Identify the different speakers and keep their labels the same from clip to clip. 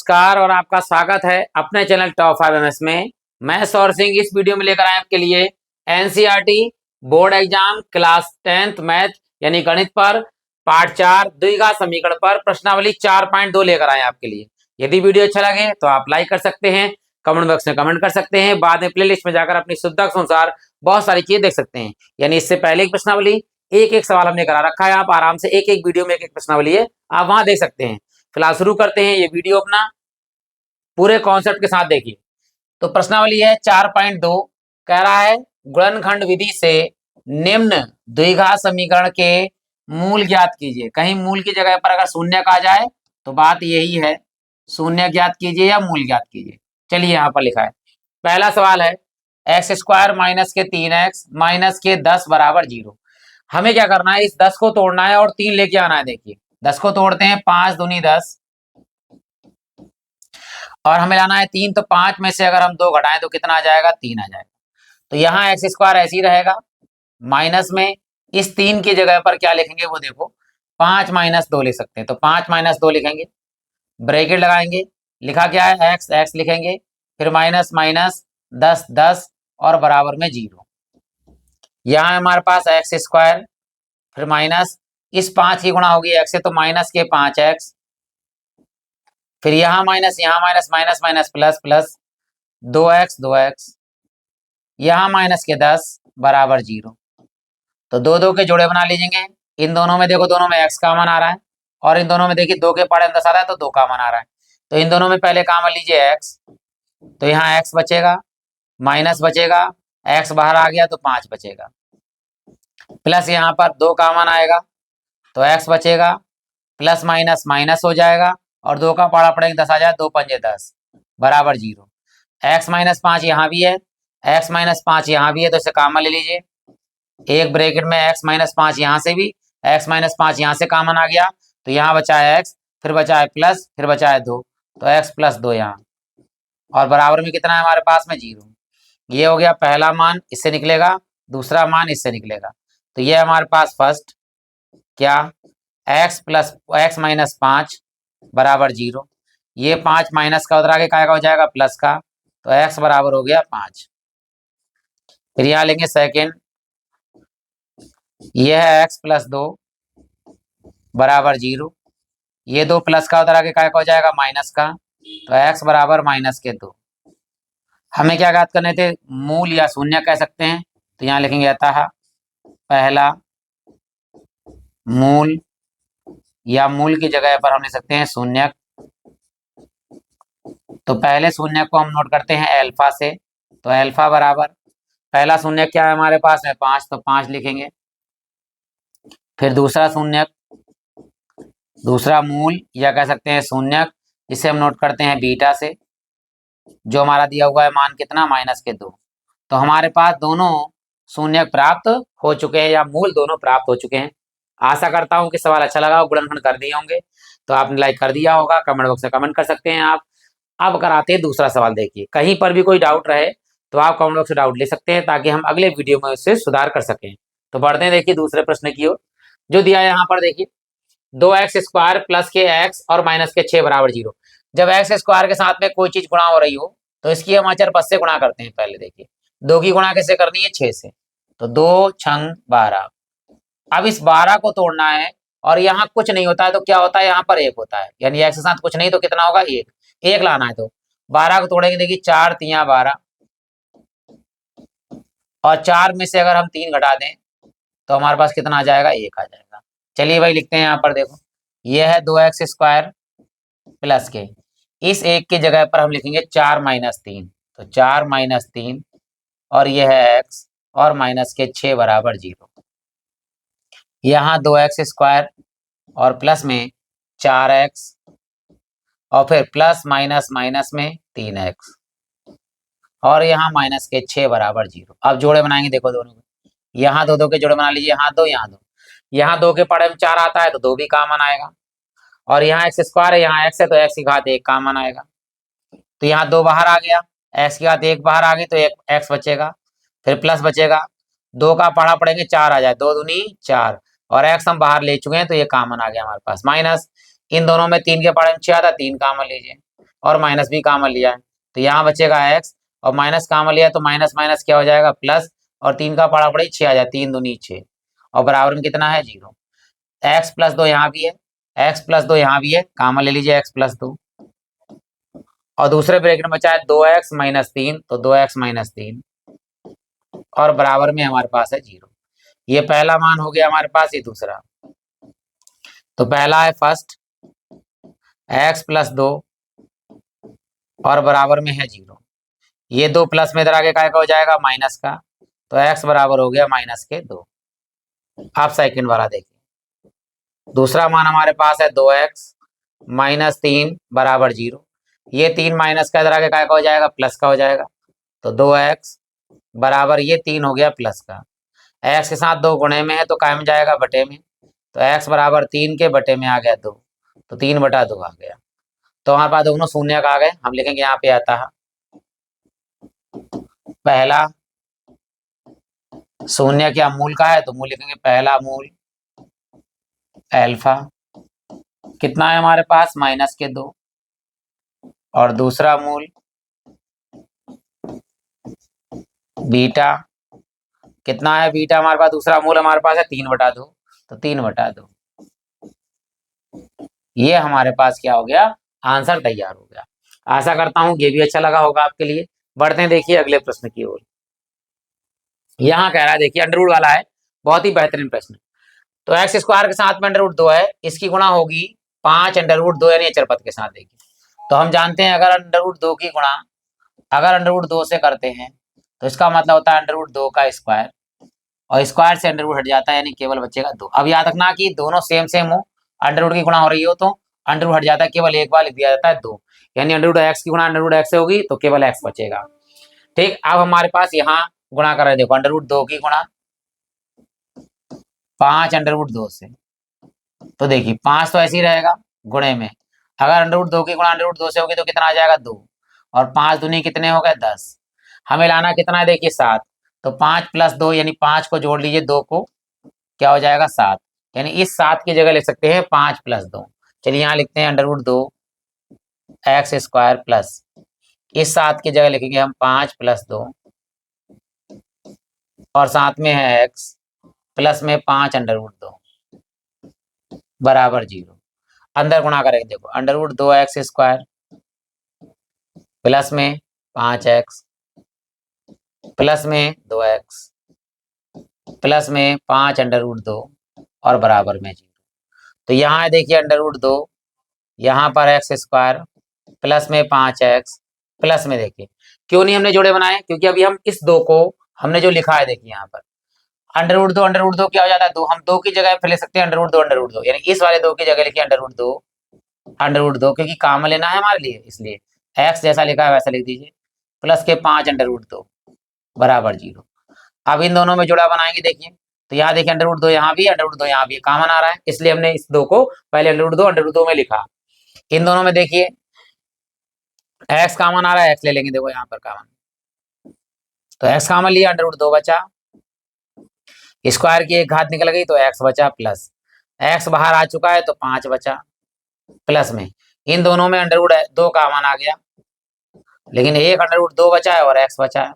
Speaker 1: नमस्कार और आपका स्वागत है अपने चैनल टॉप 5 एमएस में। मैं सौर सिंह इस वीडियो में लेकर आया आपके लिए NCERT board exam class 10th math यानी गणित पर पार्ट 4 द्विघात समीकरण पर प्रश्नावली 4.2 लेकर आए आपके लिए। यदि वीडियो अच्छा लगे तो आप लाइक कर सकते हैं, कमेंट बॉक्स में कमेंट कर सकते हैं, बाद में प्लेलिस्ट में जाकर अपनी सुविधा के अनुसार बहुत सारी चीजें देख सकते हैं। यानी इससे पहले एक प्रश्नावली एक एक सवाल हमने करा रखा है, आप आराम से एक एक वीडियो में एक एक प्रश्नावली है आप वहां देख सकते हैं। फिलहाल शुरू करते हैं, ये वीडियो अपना पूरे कॉन्सेप्ट के साथ देखिए। तो प्रश्नावली है 4.2, कह रहा है गुणनखंड विधि से निम्न द्विघात समीकरण के मूल ज्ञात कीजिए। कहीं मूल की जगह पर अगर शून्य कहा जाए तो बात यही है, शून्य ज्ञात कीजिए या मूल ज्ञात कीजिए। चलिए यहाँ पर लिखा है, पहला सवाल है एक्स स्क्वायर माइनस के 3x माइनस के 10 बराबर 0। हमें क्या करना है, इस 10 को तोड़ना है और 3 लेके आना है। देखिए 10 को तोड़ते हैं, 5 दूनी 10 और हमें लाना है 3, तो 5 में से अगर हम 2 घटाएं तो कितना आ जाएगा, 3 आ जाएगा। तो यहाँ एक्स स्क्वायर ऐसे ही रहेगा, माइनस में इस 3 की जगह पर क्या लिखेंगे वो देखो, 5 माइनस 2 लिख सकते हैं। तो 5 माइनस 2 लिखेंगे, ब्रैकेट लगाएंगे, लिखा क्या है एक्स, एक्स लिखेंगे, फिर माइनस माइनस 10 10 और बराबर में 0। यहाँ हमारे पास एक्स स्क्वायर, फिर माइनस इस 5 की गुणा होगी एक्स से तो माइनस के 5x, फिर यहाँ minus minus minus plus plus 2x 2x, यहाँ माइनस के 10 बराबर 0। तो दो दो के जोड़े बना लीजिएंगे। इन दोनों में देखो, दोनों में x कॉमन आ रहा है और इन दोनों में देखिए 2 के पाड़े में 10 आ रहा है तो 2 कॉमन आ रहा है। तो इन दोनों में पहले कॉमन लीजिए x, तो यहाँ x बचेगा, माइनस बचेगा, x बाहर आ गया तो 5 बचेगा, प्लस यहाँ पर 2 कॉमन आएगा तो x बचेगा, प्लस माइनस माइनस हो जाएगा और 2 का पाड़ा पड़ेगा 10 आ जाए, 2 पंजे 10 बराबर 0। x माइनस 5 यहाँ भी है, x माइनस 5 यहाँ भी है, तो इसे कॉमन ले लीजिए। एक ब्रैकेट में x माइनस 5 यहाँ से भी, x माइनस 5 यहाँ से कॉमन आ गया तो यहाँ बचा है x, फिर बचा है प्लस, फिर बचा है 2, तो x प्लस 2 यहाँ, और बराबर में कितना है हमारे पास में 0। ये हो गया पहला मान, इससे निकलेगा, दूसरा मान इससे निकलेगा। तो ये हमारे पास फर्स्ट क्या, x प्लस एक्स माइनस 5 बराबर 0। ये 5 माइनस का उधर आगे क्या हो जाएगा, प्लस का, तो x बराबर हो गया 5। फिर यहाँ लेंगे सेकेंड, ये है x प्लस 2 बराबर 0। ये 2 प्लस का उधर आगे क्या हो जाएगा, माइनस का, तो x बराबर माइनस के 2। हमें क्या ज्ञात करने थे, मूल या शून्य कह सकते हैं। तो यहाँ लिखेंगे अतः पहला मूल, या मूल की जगह पर हम लिख सकते हैं शून्य। तो पहले शून्य को हम नोट करते हैं अल्फा से, तो अल्फा बराबर पहला शून्य क्या है हमारे पास में 5, तो 5 लिखेंगे। फिर दूसरा शून्य, दूसरा मूल या कह सकते हैं शून्य, जिसे हम नोट करते हैं बीटा से, जो हमारा दिया हुआ है मान कितना, माइनस के 2। तो हमारे पास दोनों शून्य प्राप्त हो चुके हैं या मूल दोनों प्राप्त हो चुके हैं। आशा करता हूं कि सवाल अच्छा लगा हो, गुणनखंड कर दिए होंगे तो आपने लाइक कर दिया होगा, कमेंट बॉक्स में कमेंट कर सकते हैं आप। अब कराते हैं दूसरा सवाल। देखिए कहीं पर भी कोई डाउट रहे तो आप कमेंट बॉक्स से डाउट ले सकते हैं ताकि हम अगले वीडियो में उससे सुधार कर सकें। तो बढ़ते हैं देखिए दूसरे प्रश्न की ओर, जो दिया है यहाँ पर। देखिए 2x स्क्वायर प्लस के x और माइनस के 6 बराबर 0। जब एक्स स्क्वायर के साथ में कोई चीज गुणा हो रही हो तो इसकी हम अचर पद से गुणा करते हैं। पहले देखिए 2 की गुणा कैसे करनी है, 6 से, तो 2 छंग 12। अब इस 12 को तोड़ना है और यहाँ कुछ नहीं होता है तो क्या होता है, यहाँ पर 1 होता है, यानी x के साथ कुछ नहीं तो कितना होगा, 1 1 लाना है। तो 12 को तोड़ेंगे, देखिए 4 तिया 12 और 4 में से अगर हम 3 घटा दें तो हमारे पास कितना आ जाएगा, 1 आ जाएगा। चलिए भाई लिखते हैं यहाँ पर, देखो ये है 2x स्क्वायर प्लस के, इस 1 की जगह पर हम लिखेंगे 4 माइनस 3, तो 4 माइनस 3 और ये है x और माइनस के 6 बराबर 0। यहाँ 2x स्क्वायर और प्लस में 4x और फिर प्लस माइनस माइनस में 3x और यहाँ माइनस के 6 बराबर 0। अब जोड़े बनाएंगे, देखो दोनों में, यहाँ 2 2 के जोड़े बना लीजिए, यहाँ 2 यहाँ 2, यहाँ 2 के पड़े में 4 आता है तो 2 भी कॉमन आएगा, और यहाँ एक्स स्क्वायर है, यहाँ x है तो x की घात 1 कॉमन आएगा। तो यहाँ 2 बाहर आ गया, x की घात 1 बाहर आ गई तो 1 x बचेगा, फिर प्लस बचेगा, 2 का पढ़ा पड़ेंगे 4 आ जाए, 2 दूनी 4 और x हम बाहर ले चुके हैं तो ये कॉमन आ गया हमारे पास, माइनस इन दोनों में 3 के पढ़े में 6 आता, 3 कॉमन लीजिए और माइनस भी कॉमन लिया है, तो यहाँ बचेगा एक्स और माइनस कॉमन लिया तो माइनस माइनस क्या हो जाएगा प्लस, और 3 का पड़ा पड़ी 6 आ जाए, 3 दूनी 6 और बराबर में कितना है 0। एक्स प्लस 2 यहाँ भी है, एक्स प्लस 2 यहाँ भी है, कॉमन ले लीजिए एक्स प्लस 2 और दूसरे ब्रैकेट में बचा है 2x माइनस 3, तो 2x माइनस 3 और बराबर में हमारे पास है 0। ये पहला मान हो गया हमारे पास, ये दूसरा। तो पहला है फर्स्ट x प्लस 2 और बराबर में है 0। ये 2 प्लस में इधर आगे का हो जाएगा माइनस का, तो x बराबर हो गया माइनस के 2। आप सेकंड वाला देखिए, दूसरा मान हमारे पास है 2x माइनस 3 बराबर 0। ये 3 माइनस का इधर आगे का हो जाएगा प्लस का हो जाएगा, तो 2x बराबर ये 3 हो गया प्लस का, x के साथ 2 गुणे में है तो कायम जाएगा बटे में, तो x बराबर 3 के बटे में आ गया 2, तो 3 बटा 2 आ गया। तो हमारे पास दोनों शून्य का आ गए, हम लिखेंगे यहाँ पे आता है पहला शून्य क्या मूल का है, तो मूल लिखेंगे पहला मूल अल्फा कितना है हमारे पास माइनस के 2, और दूसरा मूल बीटा कितना है बीटा हमारे पास, दूसरा मूल हमारे पास है 3 बटा 2, तो 3 बटा 2। ये हमारे पास क्या हो गया, आंसर तैयार हो गया। आशा करता हूं ये भी अच्छा लगा होगा आपके लिए। बढ़ते हैं देखिए अगले प्रश्न की ओर। यहाँ कह रहा है देखिए अंडर रूट वाला है, बहुत ही बेहतरीन प्रश्न। तो एक्स स्क्वायर के साथ में अंडर रूट 2 है, इसकी गुणा होगी 5 अंडर रूट 2 यानी अचर पद के साथ। देखिए तो हम जानते हैं अगर अंडर रूट 2 की गुणा अगर अंडर रूट 2 से करते हैं तो इसका मतलब होता है अंडर रूट 2 का स्क्वायर, और स्क्वायर से अंडर रूट हट जाता है यानी केवल बचेगा 2। अब याद रखना कि दोनों सेम सेम हो, अंडर रूट की गुणा हो रही हो तो अंडर रूट हट जाता है, केवल एक बार लिख दिया जाता है 2, यानी अंडर रूट एक्स की गुणा अंडर रूट एक्स से होगी तो केवल एक्स बचेगा। ठीक, अब हमारे पास यहाँ गुणा कर रहे हैं, देखो अंडर रूट 2 की गुणा 5 अंडर रूट 2 से, तो देखिए 5 तो ऐसे ही रहेगा गुणे में, अगर अंडर रूट 2 की गुणा अंडर रूट 2 से होगी तो कितना आ जाएगा 2, और 5 दूनी कितने हो गए 10, हमें लाना कितना है देखिए 7, तो 5 प्लस 2 यानी 5 को जोड़ लीजिए 2 को, क्या हो जाएगा 7, यानी इस 7 की जगह लिख सकते हैं 5 प्लस 2। चलिए यहाँ लिखते हैं under root 2 x square plus, इस 7 की जगह लिखेंगे हम 5 प्लस 2 और साथ में है एक्स प्लस में 5 अंडर रूट 2 बराबर 0। अंदर गुणा करेंगे, देखो under root 2 x square plus में 5x प्लस में 2x प्लस में 5 अंडर रूट 2 और बराबर में 0। तो यहाँ है देखिए अंडर रूट 2, यहाँ पर एक्स स्क्वायर प्लस में 5x प्लस में, देखिए क्यों नहीं हमने जोड़े बनाए, क्योंकि अभी हम इस 2 को हमने जो लिखा है देखिए यहाँ पर अंडर रूट 2 क्या हो जाता है 2, हम 2 की जगह फिर ले सकते हैं अंडर रूट 2 यानी इस वाले 2 की जगह लिखिए अंडर रूट 2 क्योंकि काम लेना है हमारे लिए, इसलिए एक्स जैसा लिखा है वैसा लिख दीजिए प्लस के 5 अंडर रूट 2 बराबर 0। अब इन दोनों में जुड़ा बनाएंगे, देखिए तो यहाँ देखिए अंडर रूट 2 यहाँ भी अंडर रूट 2 यहाँ भी कॉमन आ रहा है, इसलिए हमने इस 2 को पहले अंडर रूट 2 में लिखा। इन दोनों में देखिए एक्स कॉमन आ रहा है, एक्स ले लेंगे, देखो यहाँ पर कॉमन, तो एक्स कॉमन लिया अंडर रूट 2 बचा, स्क्वायर की एक घात निकल गई तो एक्स बचा प्लस एक्स बाहर आ चुका है तो 5 बचा प्लस में, इन दोनों में अंडर रूट 2 कॉमन आ गया, लेकिन एक अंडर रूट 2 बचा है और एक्स बचा है,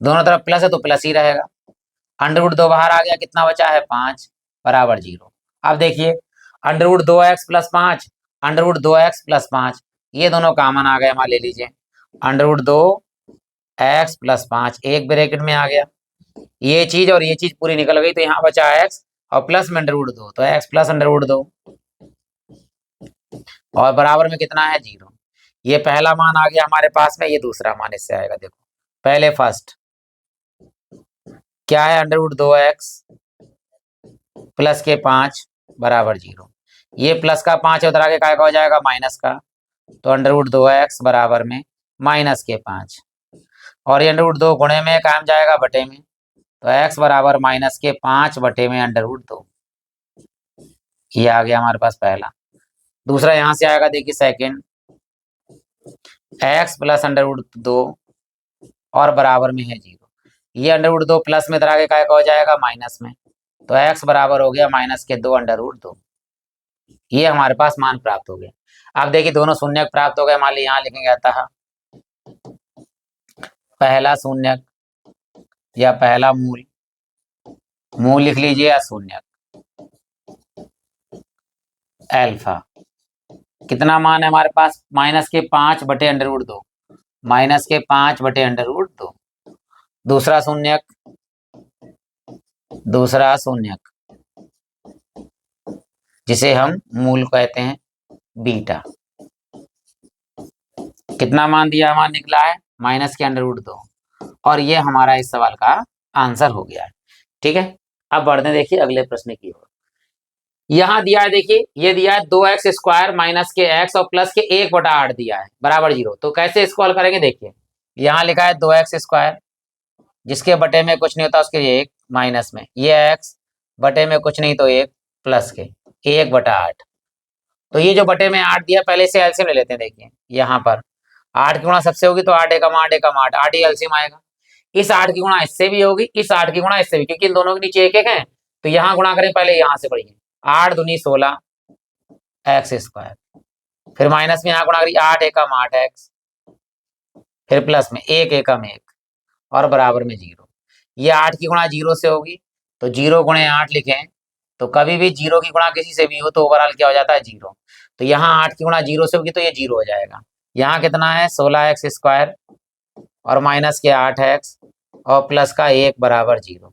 Speaker 1: दोनों तरफ प्लस है तो प्लस ही रहेगा, अंडर रूट 2 बाहर आ गया, कितना बचा है 5 बराबर 0। अब देखिए under root 2x plus 5 under root 2x plus 5 ये दोनों कॉमन आ गए हमारे, ले लीजिए अंडर रूट 2x प्लस 5 एक ब्रैकेट में आ गया, ये चीज और ये चीज पूरी निकल गई, तो यहाँ बचा x और प्लस में अंडर रूट 2, तो x प्लस अंडर रूट 2 और बराबर में कितना है 0। ये पहला मान आ गया हमारे पास में, ये दूसरा मान इससे आएगा, देखो पहले फर्स्ट क्या है अंडर रूट 2x प्लस के 5 बराबर 0, ये प्लस का 5 उधर आगे का हो जाएगा माइनस का, तो अंडर रूट 2x बराबर में माइनस के 5 और ये अंडर रूट 2 गुणे में कायम जाएगा बटे में, तो x बराबर माइनस के 5 बटे में अंडर रूट 2, ये आ गया हमारे पास पहला। दूसरा यहाँ से आएगा देखिए second x plus under root 2 और बराबर में है 0, ये अंडर रूट 2 प्लस में इधर आगे का हो जाएगा माइनस में, तो x बराबर हो गया माइनस के 2 अंडर रूट 2, ये हमारे पास मान प्राप्त हो गया। अब देखिए दोनों शून्यक प्राप्त हो गए। मान लीजिए यहाँ लिखेंगे अतः पहला शून्यक या पहला मूल, मूल लिख लीजिए या शून्यक अल्फा, कितना मान है हमारे पास, -5/√2, -5/√2। दूसरा शून्यक, दूसरा शून्यक जिसे हम मूल कहते हैं बीटा, कितना मान दिया, हमारा निकला है -√2। और ये हमारा इस सवाल का आंसर हो गया है। ठीक है, अब बढ़ते हैं देखिए अगले प्रश्न की ओर। यहाँ दिया है, देखिए ये दिया है 2x² माइनस के x और प्लस के 1/8 दिया है बराबर 0। तो कैसे इसको हल करेंगे, देखिए यहाँ लिखा है 2x², जिसके बटे में कुछ नहीं होता उसके 1 माइनस में, ये x बटे में कुछ नहीं तो 1 प्लस के 1/8। तो ये जो बटे में 8 दिया, पहले से एलसीएम ले लेते हैं। देखिए यहाँ पर 8 की गुणा सबसे होगी तो 8 एकम 8 एकम 8, 8 ही एलसीएम आएगा। इस 8 की गुणा इससे भी होगी, इस 8 की गुणा इससे भी, क्योंकि इन दोनों के नीचे 1 1 है। तो यहाँ गुणा करें, पहले यहाँ से पढ़िए, 8 दूनी 16 x², फिर माइनस में यहाँ गुणा करिए 8 एकम 8 x, फिर प्लस में 1 एकम 1 और बराबर में 0। ये 8 की गुणा 0 से होगी तो 0 गुणे 8 लिखें, तो कभी भी 0 की गुणा किसी से भी हो तो ओवरऑल क्या हो जाता है 0। तो यहाँ 8 की गुणा 0 से होगी तो ये 0 हो जाएगा। यहाँ कितना है 16x² और माइनस के 8x और प्लस का 1 बराबर 0।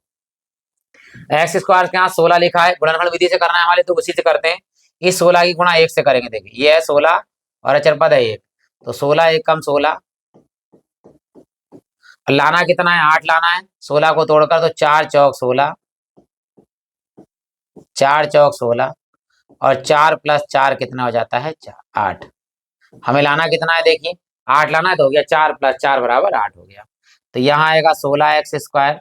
Speaker 1: x² के यहाँ 16 लिखा है, गुणनखंड विधि से करना है हमारे, तो उसी से करते हैं। इस 16 की गुणा 1 से करेंगे। देखिए ये है 16 और अचर पद है 1, तो 16 एकम 16, लाना कितना है 8 लाना है, 16 को तोड़कर तो 4 चौक 16, 4 चौक 16 और 4 प्लस 4 कितना हो जाता है 8। हमें लाना कितना है, देखिए 8 लाना है तो हो गया 4 प्लस 4 बराबर 8 हो गया। तो यहाँ आएगा 16x²,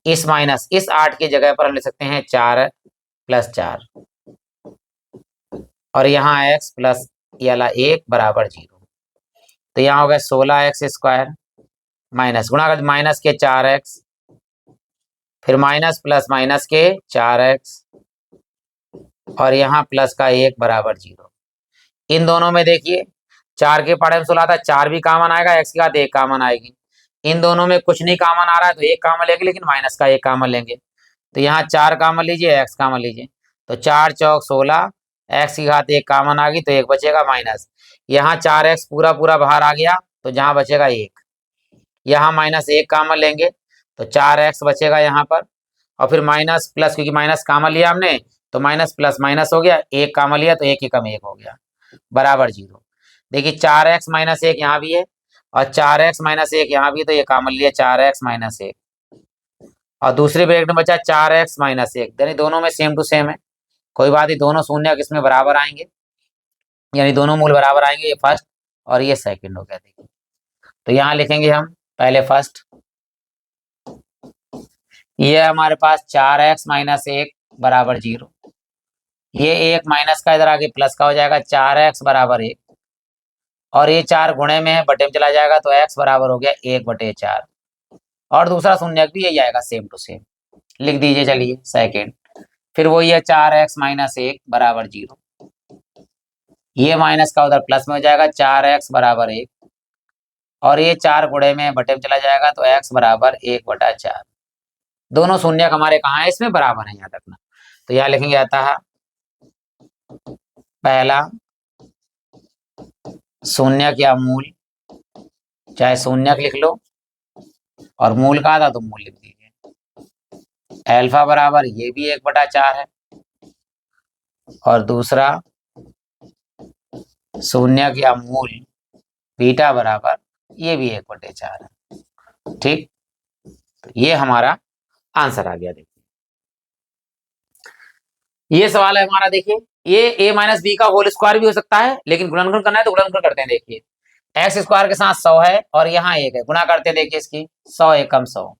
Speaker 1: इस माइनस इस 8 की जगह पर हम ले सकते हैं 4 प्लस 4 और यहाँ x प्लस ये वाला 1 बराबर 0। तो यहाँ हो गया 16x² माइनस गुणा कर माइनस के 4x, फिर माइनस प्लस माइनस के 4x और यहाँ प्लस का 1 बराबर 0। इन दोनों में देखिए 4 के पढ़े में 16 था, 4 भी कॉमन आएगा, x की बात 1 कॉमन आएगी। इन दोनों में कुछ नहीं कॉमन आ रहा है तो 1 कॉमन लेंगे, लेकिन माइनस का 1 कॉमन लेंगे। तो यहाँ 4 कॉमन लीजिए, x कॉमन लीजिए, तो 4 चौक 16, x की घात 1 कॉमन आ गई तो 1 बचेगा माइनस। यहाँ 4x पूरा पूरा बाहर आ गया तो जहाँ बचेगा 1, यहाँ माइनस 1 कॉमन लेंगे तो 4x बचेगा यहाँ पर, और फिर माइनस प्लस, क्योंकि माइनस कॉमन लिया हमने तो माइनस प्लस माइनस हो गया, 1 कॉमन लिया तो 1 एकम 1 हो गया बराबर 0। देखिए 4x माइनस 1 यहाँ भी है और 4x माइनस 1 यहाँ भी है, तो ये कॉमन लिया 4x माइनस 1 और दूसरे ब्रैकेट में बचा 4x माइनस 1, यानी दोनों में सेम टू सेम है, कोई बात नहीं, दोनों शून्य इसमें बराबर आएंगे, यानी दोनों मूल बराबर आएंगे, ये फर्स्ट और ये सेकंड हो गया। देखिए तो यहाँ लिखेंगे हम पहले फर्स्ट, ये हमारे पास 4x माइनस 1 बराबर 0, ये 1 माइनस का इधर आगे प्लस का हो जाएगा 4x बराबर 1, और ये 4 गुणे में है बटे में चला जाएगा तो x बराबर हो गया 1/4, और दूसरा शून्यक भी यही आएगा सेम टू सेम, लिख दीजिए चलिए सेकंड। फिर वही है 4x माइनस 1 बराबर 0, ये माइनस का उधर प्लस में हो जाएगा 4x बराबर 1, और ये 4 गुणे में बटे में चला जाएगा तो x बराबर 1/4। दोनों शून्यक हमारे कहाँ है, इसमें बराबर है, याद रखना। तो यहाँ लिखेंगे अतः पहला शून्यक या मूल, चाहे शून्यक लिख लो और मूल कहा था तो मूल लिख दीजिए, अल्फा बराबर ये भी 1/4 है, और दूसरा शून्यक या मूल बीटा बराबर ये भी 1/4 है। ठीक, तो ये हमारा आंसर आ गया। देखिए ये सवाल है हमारा, देखिए ये a माइनस बी का होल स्क्वायर भी हो सकता है, लेकिन गुणनखंड करना है तो गुणनखंड करते हैं। देखिए x² के साथ 100 है और यहाँ 1 है, गुणा करते हैं, देखिए इसकी 100 एकम 100,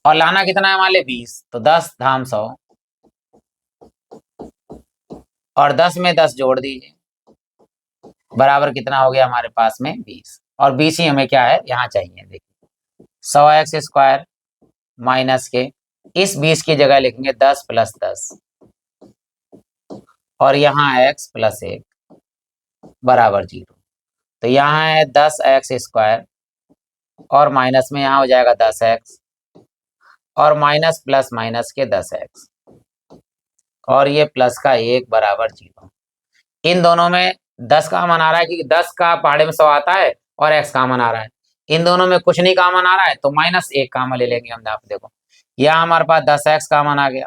Speaker 1: और लाना कितना है मान ले 20, तो 10 धाम 100 और 10 में 10 जोड़ दीजिए बराबर कितना हो गया हमारे पास में 20, और 20 ही हमें क्या है यहाँ चाहिए। देखिए 100x² माइनस के इस 20 की जगह लिखेंगे 10 प्लस 10, और यहाँ x प्लस 1 बराबर 0। तो यहाँ है 10x² और माइनस में यहाँ हो जाएगा 10x और माइनस प्लस माइनस के 10x और ये प्लस का 1 बराबर 0। इन दोनों में 10 कॉमन आ रहा है क्योंकि 10 का पहाड़े में 100 आता है और x कॉमन आ रहा है। इन दोनों में कुछ नहीं कॉमन आ रहा है तो -1 कॉमन ले लेंगे हम। आप देखो यहाँ हमारे पास 10x कॉमन आ गया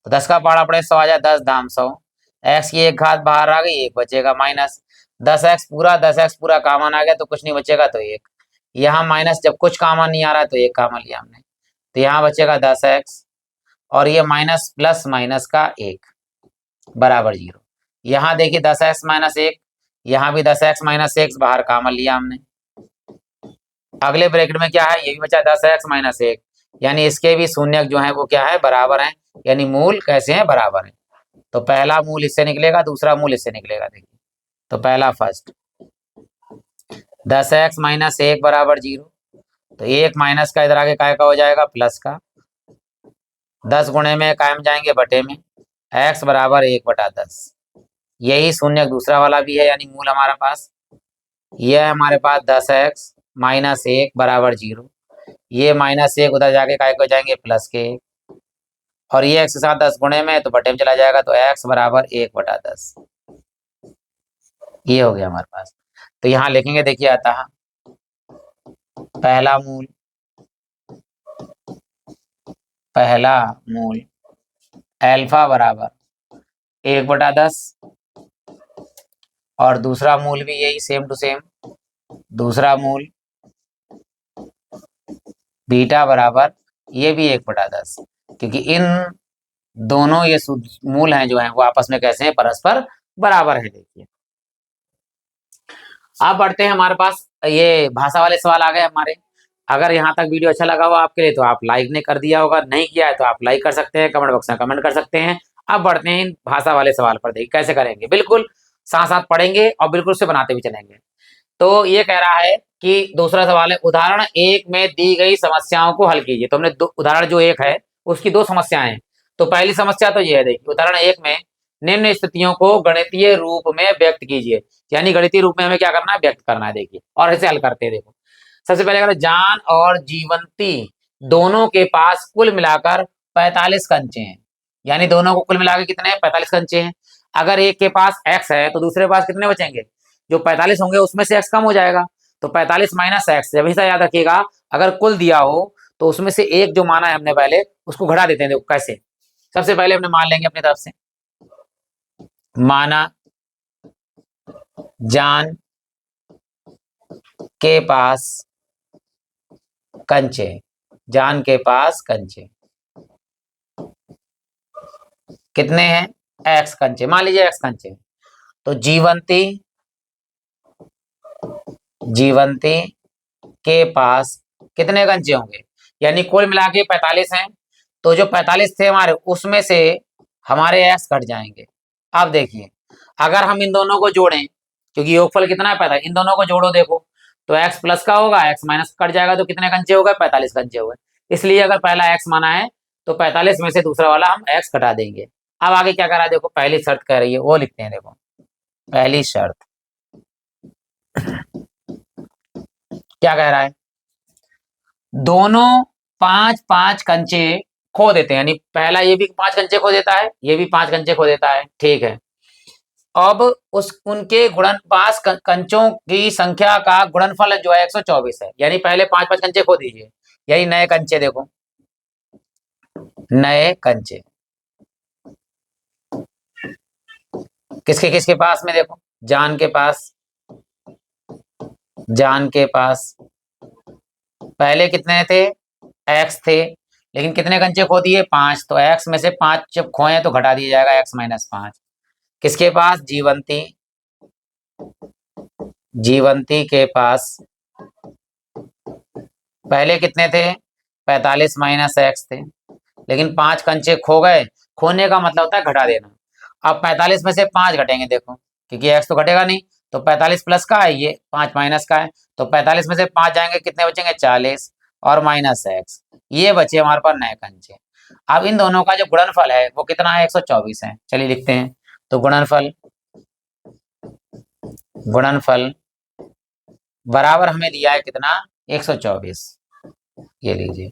Speaker 1: तो 10 का पहाड़ा पड़े 100 आ जाए, 10 दाम 100, x की एक घात बाहर आ गई, 1 बचेगा माइनस 10x पूरा कॉमन आ गया तो कुछ नहीं बचेगा तो 1। यहाँ माइनस जब कुछ कॉमन नहीं आ रहा है तो 1 कॉमन लिया हमने तो यहाँ बचेगा 10x और ये माइनस प्लस माइनस का 1 बराबर 0। यहाँ देखिए 10x माइनस 1, यहाँ भी 10x माइनस 1 बाहर कॉमन लिया हमने। अगले ब्रैकेट में क्या है, ये भी बचा 10x माइनस 1, यानी इसके भी शून्यक जो है वो क्या है, बराबर है, यानी मूल कैसे हैं, बराबर है। तो पहला मूल इससे निकलेगा, दूसरा मूल इससे निकलेगा। देखिए तो पहला फर्स्ट 10x माइनस 1 बराबर 0, तो 1 माइनस का इधर आगे काय का हो जाएगा, प्लस का। 10 गुणे में कायम जाएंगे बटे में, x बराबर 1/10। यही शून्यक दूसरा वाला भी है, यानी मूल हमारा पास यह है हमारे पास 10x माइनस 1 बराबर 0। ये -1 उधर जाके काय को जाएंगे, प्लस के 1 और ये x के साथ 10 गुणे में तो बटे में चला जाएगा तो x बराबर 1/10। ये हो गया हमारे पास। तो यहाँ लिखेंगे, देखिए अतः पहला मूल अल्फा बराबर 1/10 और दूसरा मूल भी यही सेम टू सेम, दूसरा मूल बीटा बराबर ये भी 1/10, क्योंकि इन दोनों ये मूल हैं जो हैं वो आपस में कैसे हैं, परस्पर बराबर है। देखिए अब बढ़ते हैं, हमारे पास ये भाषा वाले सवाल आ गए हमारे। अगर यहाँ तक वीडियो अच्छा लगा हो आपके लिए तो आप लाइक ने कर दिया होगा, नहीं किया है तो आप लाइक कर सकते हैं, कमेंट बॉक्स में कमेंट कर सकते हैं। अब बढ़ते हैं इन भाषा वाले सवाल पर, देखिए कैसे करेंगे, बिल्कुल साथ साथ पढ़ेंगे और बिल्कुल से बनाते भी चलेंगे। तो ये कह रहा है कि दूसरा सवाल है, उदाहरण 1 में दी गई समस्याओं को हल कीजिए। तो हमने उदाहरण जो 1 है उसकी 2 समस्याएं हैं। तो पहली समस्या तो ये है, देखिए उदाहरण 1 में निम्न स्थितियों को गणितीय रूप में व्यक्त कीजिए, यानी गणितीय रूप में हमें क्या करना है, व्यक्त करना है। देखिए और ऐसे हल करते हैं। देखो सबसे पहले अगर जान और जीवंती दोनों के पास कुल मिलाकर 45 कंचे हैं, यानी दोनों को कुल मिलाकर कितने 45 कंचे हैं। अगर एक के पास x है तो दूसरे के पास कितने बचेंगे, जो 45 होंगे उसमें से x कम हो जाएगा, तो 45 माइनस x। हमेशा याद रखिएगा अगर कुल दिया हो तो उसमें से एक जो माना है हमने पहले उसको घटा देते हैं। देखो कैसे, सबसे पहले हमने मान लेंगे अपनी तरफ से, माना जान के पास कंचे, जान के पास कंचे कितने हैं, x कंचे, मान लीजिए x कंचे। तो जीवंती के पास कितने कंचे होंगे, यानी कुल मिला के 45 हैं, तो जो 45 थे हमारे उसमें से हमारे x घट जाएंगे। अब देखिए अगर हम इन दोनों को जोड़ें, क्योंकि योगफल कितना है 45, इन दोनों को जोड़ो देखो तो x प्लस का होगा, x माइनस कट जाएगा तो कितने कंचे हो गए, 45 कंचे हो गए। इसलिए अगर पहला x माना है तो 45 में से दूसरा वाला हम x घटा देंगे। अब आगे क्या करा, देखो पहली शर्त कह रही है वो लिखते हैं। देखो पहली शर्त क्या कह रहा है, दोनों 5-5 कंचे खो देते हैं, यानी पहला ये भी 5 कंचे खो देता है, ये भी 5 कंचे खो देता है, ठीक है। अब उनके गुणनपास कंचों की संख्या का गुणनफल जो है 124 है, यानी पहले 5-5 कंचे खो दीजिए, यानी नए कंचे, देखो नए कंचे किसके किसके पास में, देखो जान के पास पहले कितने थे, x थे, लेकिन कितने कंचे खो दिए, 5, तो x में से 5 जब खोए तो घटा दिया जाएगा x माइनस 5। किसके पास, जीवंती के पास पहले कितने थे, 45 माइनस x थे, लेकिन 5 कंचे खो गए, खोने का मतलब होता है घटा देना। अब 45 में से 5 घटेंगे, देखो क्योंकि x तो घटेगा नहीं, तो 45 प्लस का है, ये 5 माइनस का है, तो 45 में से 5 जाएंगे, कितने बचेंगे 40 और माइनस x, ये बचे हमारे पास नए कंचे। अब इन दोनों का जो गुणनफल है वो कितना है, 124 है। चलिए लिखते हैं, तो गुणनफल बराबर हमें दिया है कितना, 124। ये लीजिए,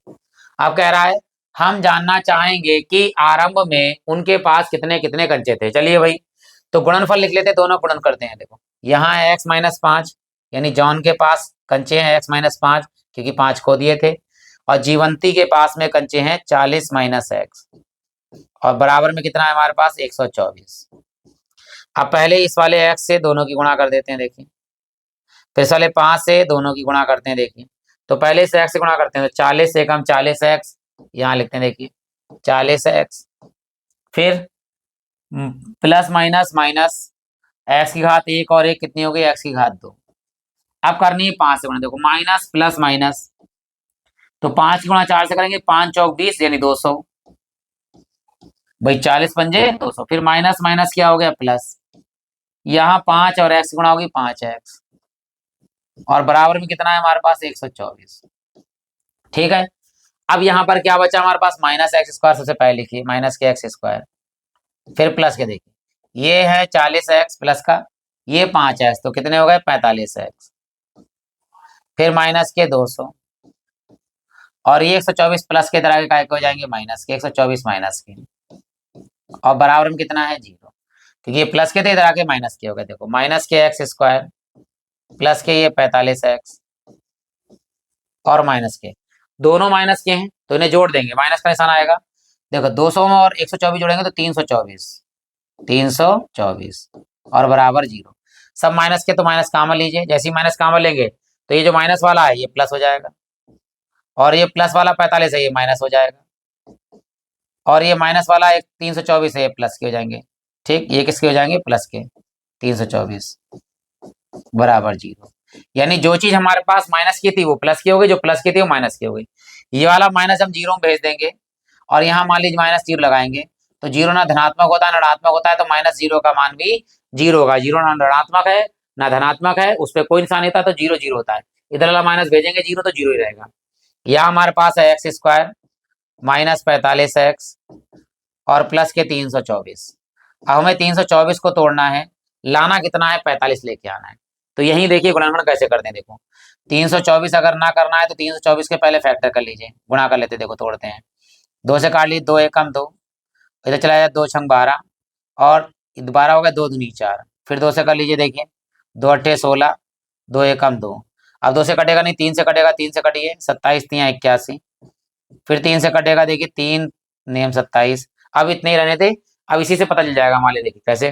Speaker 1: अब कह रहा है हम जानना चाहेंगे कि आरंभ में उनके पास कितने कितने कंचे थे। चलिए भाई, तो गुणनफल लिख लेते, दोनों गुणन करते हैं। देखो यहाँ है x-5, यानी जॉन के पास कंचे हैं x-5, क्योंकि 5 खो दिए थे, और जीवंती के पास में कंचे हैं 40 - x, और बराबर में कितना है हमारे पास, 124। अब पहले इस वाले x से दोनों की गुणा कर देते हैं, देखिए, फिर इस वाले 5 से दोनों की गुणा करते हैं, देखिए, तो पहले से x से गुणा करते हैं, तो 40 से कम 40x, यहाँ लिखते हैं, देखिए 40x, फिर प्लस माइनस माइनस x की घात 1 और 1 कितनी हो गई, x की घात 2। अब करनी है 5 से गुणा, देखो माइनस प्लस माइनस, तो 5 की गुणा 4 से करेंगे, 5 चौक 20 यानी 200, भाई 40 पंजे 200, फिर माइनस माइनस क्या हो गया, प्लस, यहाँ 5 और x की गुणा होगी 5x, और बराबर में कितना है हमारे पास, 124। ठीक है, अब यहाँ पर क्या बचा हमारे पास, -x², सबसे पहले लिखिए माइनस के x², फिर प्लस के, देखिए ये है 40x प्लस का ये 5x, तो कितने हो गए, 45x, फिर माइनस के 200, और ये 124 प्लस के तरह के काय के हो जाएंगे, माइनस के 124 माइनस के, और बराबर में कितना है, 0, क्योंकि ये प्लस के थे, इधर आके माइनस के हो गए। देखो माइनस के x² प्लस के ये 45x, और माइनस के, दोनों माइनस के हैं तो इन्हें जोड़ देंगे, माइनस का निशान आएगा। देखो 200 में और 124 जोड़ेंगे तो 324 और बराबर 0। सब माइनस के तो माइनस कॉमन लीजिए, जैसे ही माइनस कॉमन लेंगे तो ये जो माइनस वाला है ये प्लस हो जाएगा, और ये प्लस वाला 45 है ये माइनस हो जाएगा, और ये माइनस वाला एक 324 है ये प्लस के हो जाएंगे। ठीक, ये किसके हो जाएंगे, प्लस के, 324 बराबर 0। यानी जो चीज हमारे पास माइनस की थी वो प्लस की हो गई, जो प्लस की थी वो माइनस की हो गई। ये वाला माइनस हम 0 में भेज देंगे, और यहाँ मान लीजिए -0 लगाएंगे, तो 0 ना धनात्मक होता है ना ऋणात्मक होता है, तो -0 का मान भी 0 होगा। 0 ना ऋणात्मक है ना धनात्मक है, उस पर कोई निशान नहीं था, तो 0 0 होता है। इधर वाला माइनस भेजेंगे 0 तो 0 ही रहेगा। यहाँ हमारे पास है x² -45x और प्लस के 324। अब हमें 324 को तोड़ना है, लाना कितना है, 45 लेके आना है। तो यही देखिए गुणनफल कैसे करते हैं। देखो 324 अगर ना करना है तो 324 के पहले फैक्टर कर लीजिए, गुणा कर लेते, देखो तोड़ते हैं, 2 से काट लीजिए, 2 एकम 2, इधर चला जाए 2 छंग 12, और 12 हो गया, 2 दूनी 4, फिर 2 से कर लीजिए, देखिए 2 अट्ठे 16, 2 एकम 2, अब 2 से कटेगा नहीं, 3 से कटेगा, 3 से कटिए 27 3 81, फिर 3 से कटेगा, देखिए 3 नेम 27। अब इतने ही रहने थे। अब इसी से पता चल जाएगा हमारे, देखिए कैसे,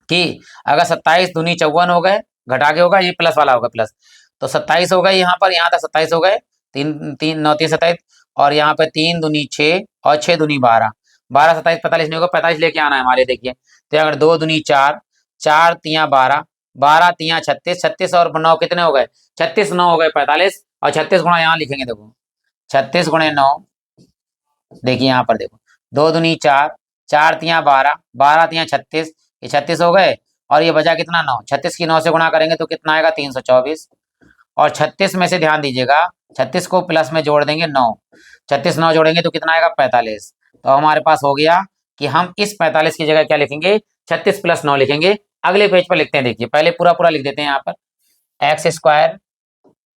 Speaker 1: कि अगर 27 दूनी 54 हो गए, घटा के होगा, ये प्लस वाला होगा प्लस, तो 27 हो गए यहाँ पर, यहाँ तक 27 हो गए, 3 3 9 3 27, और यहाँ पे 3 दूनी 6 और 6 दूनी 12, 12 27 45 नहीं होगा, 45 लेके आना है हमारे। देखिए तो अगर 2 दूनी 4, 4 तिया 12, 12 तिया 36, 36 और 9 कितने हो गए, 36 9 हो गए 45, और 36 गुणा यहाँ लिखेंगे, देखो 36 गुणे 9, देखिए यहाँ पर देखो 2 दूनी 4, 4 तिया 12, 12 तिया 36, ये 36 हो गए, और ये बचा कितना 9, 36 की 9 से गुणा करेंगे तो कितना आएगा 324, और 36 में से ध्यान दीजिएगा 36 को प्लस में जोड़ देंगे 9, 36 9 जोड़ेंगे तो कितना आएगा 45। तो हमारे पास हो गया कि हम इस 45 की जगह क्या लिखेंगे, 36 + 9 लिखेंगे। अगले पेज पर लिखते हैं, देखिए पहले पूरा पूरा लिख देते हैं यहाँ पर, x²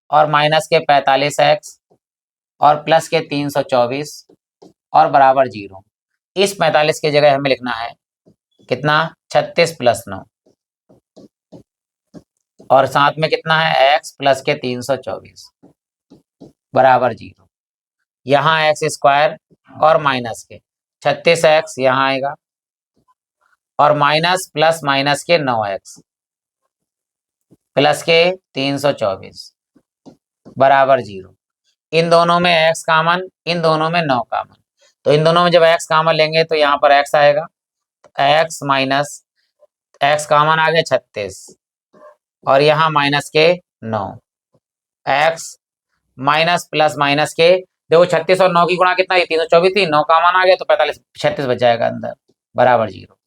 Speaker 1: और माइनस के 45x और प्लस के 324 और बराबर 0। इस 45 की जगह हमें लिखना है कितना, 36 + 9, और साथ में कितना है x प्लस के 324 बराबर 0। यहाँ x² और माइनस के 36x यहाँ आएगा, और माइनस प्लस माइनस के 9x प्लस के 324 बराबर 0। इन दोनों में x कॉमन, इन दोनों में 9 कॉमन, तो इन दोनों में जब x कॉमन लेंगे तो यहाँ पर x आएगा, x माइनस x कॉमन आ गया 36, और यहाँ माइनस के 9, x माइनस प्लस माइनस के, देखो 36 और 9 की गुणा कितना है, 324 थी, 9 कॉमन आ गया तो 45 36 बच जाएगा अंदर, बराबर 0।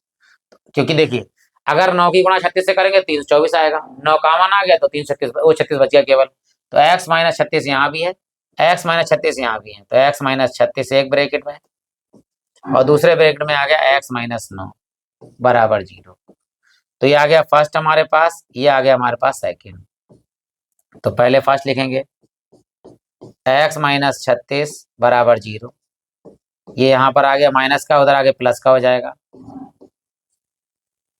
Speaker 1: क्योंकि देखिए अगर 9 की गुणा 36 से करेंगे 324 आएगा, 9 कॉमन आ गया तो 336, वो 36 बच गया केवल। तो x माइनस 36 यहाँ भी है, x माइनस 36 यहाँ भी है, तो x माइनस 36 एक ब्रैकेट में, और दूसरे ब्रैकेट में आ गया x माइनस 9। बराबर 0। तो ये आ गया फर्स्ट हमारे पास, ये आ गया हमारे पास सेकंड। तो पहले फर्स्ट लिखेंगे, x माइनस 36 बराबर 0। ये यहाँ पर आ गया माइनस का, उधर आगे प्लस का हो जाएगा।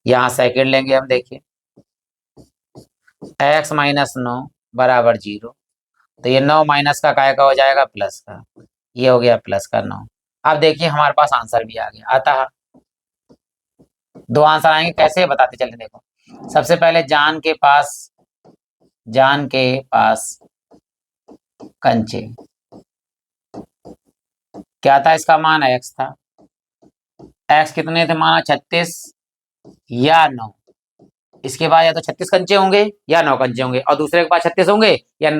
Speaker 1: यहाँ सेकंड लेंगे हम, देखिए x माइनस 9 बराबर 0। तो ये 9 माइनस का काय का हो जाएगा, प्लस का। ये हो गया प्लस का 9। अब देखिए हमारे पास आंसर भी आ गया। अतः दो आंसर आएंगे, कैसे बताते चले देखो। सबसे पहले जान के पास कंचे, क्या था इसका मान, x था। x कितने थे माना, 36 या 9। इसके बाद या तो 36 कंचे होंगे या 9 कंचे होंगे, और दूसरे के पास 36 होंगे, या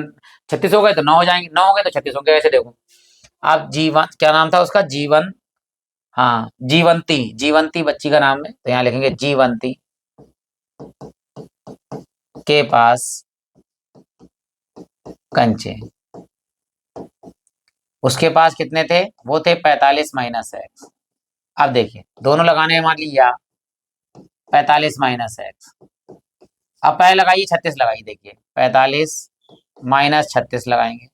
Speaker 1: 36 हो गए तो 9 हो जाएंगे, 9 हो गए तो 36 होंगे। ऐसे देखो। अब जीवन, क्या नाम था उसका, जीवन, हाँ जीवंती, जीवंती बच्ची का नाम है, तो यहाँ लिखेंगे जीवंती के पास कंचे। उसके पास कितने थे, वो थे 45 माइनस एक्स। अब देखिए दोनों लगाने हैं, मान लिया 45 माइनस एक्स। अब पहले लगाइए 36 लगाइए, देखिए 45 माइनस 36 लगाएंगे,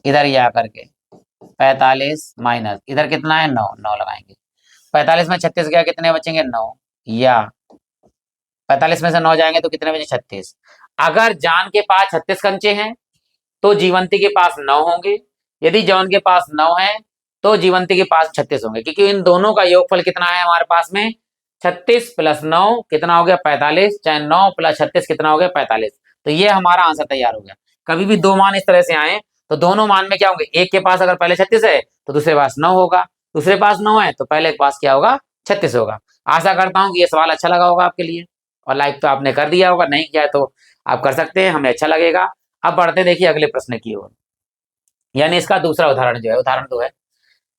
Speaker 1: इधर ये आकर के 45 माइनस इधर कितना है 9, 9 लगाएंगे। 45 में 36 गया, कितने बचेंगे 9, या 45 में से 9 जाएंगे तो कितने बचे 36। अगर जान के पास 36 कंचे हैं तो जीवंती के पास 9 होंगे, यदि जान के पास 9 है तो जीवंती के पास 36 होंगे, क्योंकि इन दोनों का योगफल कितना है हमारे पास में, 36 प्लस 9 कितना हो गया 45, चाहे 9 प्लस 36 कितना हो गया 45। तो ये हमारा आंसर तैयार हो गया। कभी भी दो मान इस तरह से आए तो दोनों मान में क्या होंगे, एक के पास अगर पहले 36 है तो दूसरे के पास 9 होगा, दूसरे पास 9 है तो पहले के पास क्या होगा 36 होगा। आशा करता हूं कि ये सवाल अच्छा लगा होगा आपके लिए, और लाइक तो आपने कर दिया होगा, नहीं किया है तो आप कर सकते हैं, हमें अच्छा लगेगा। अब बढ़ते देखिए अगले प्रश्न की ओर, यानी इसका दूसरा उदाहरण जो है, उदाहरण 2 है।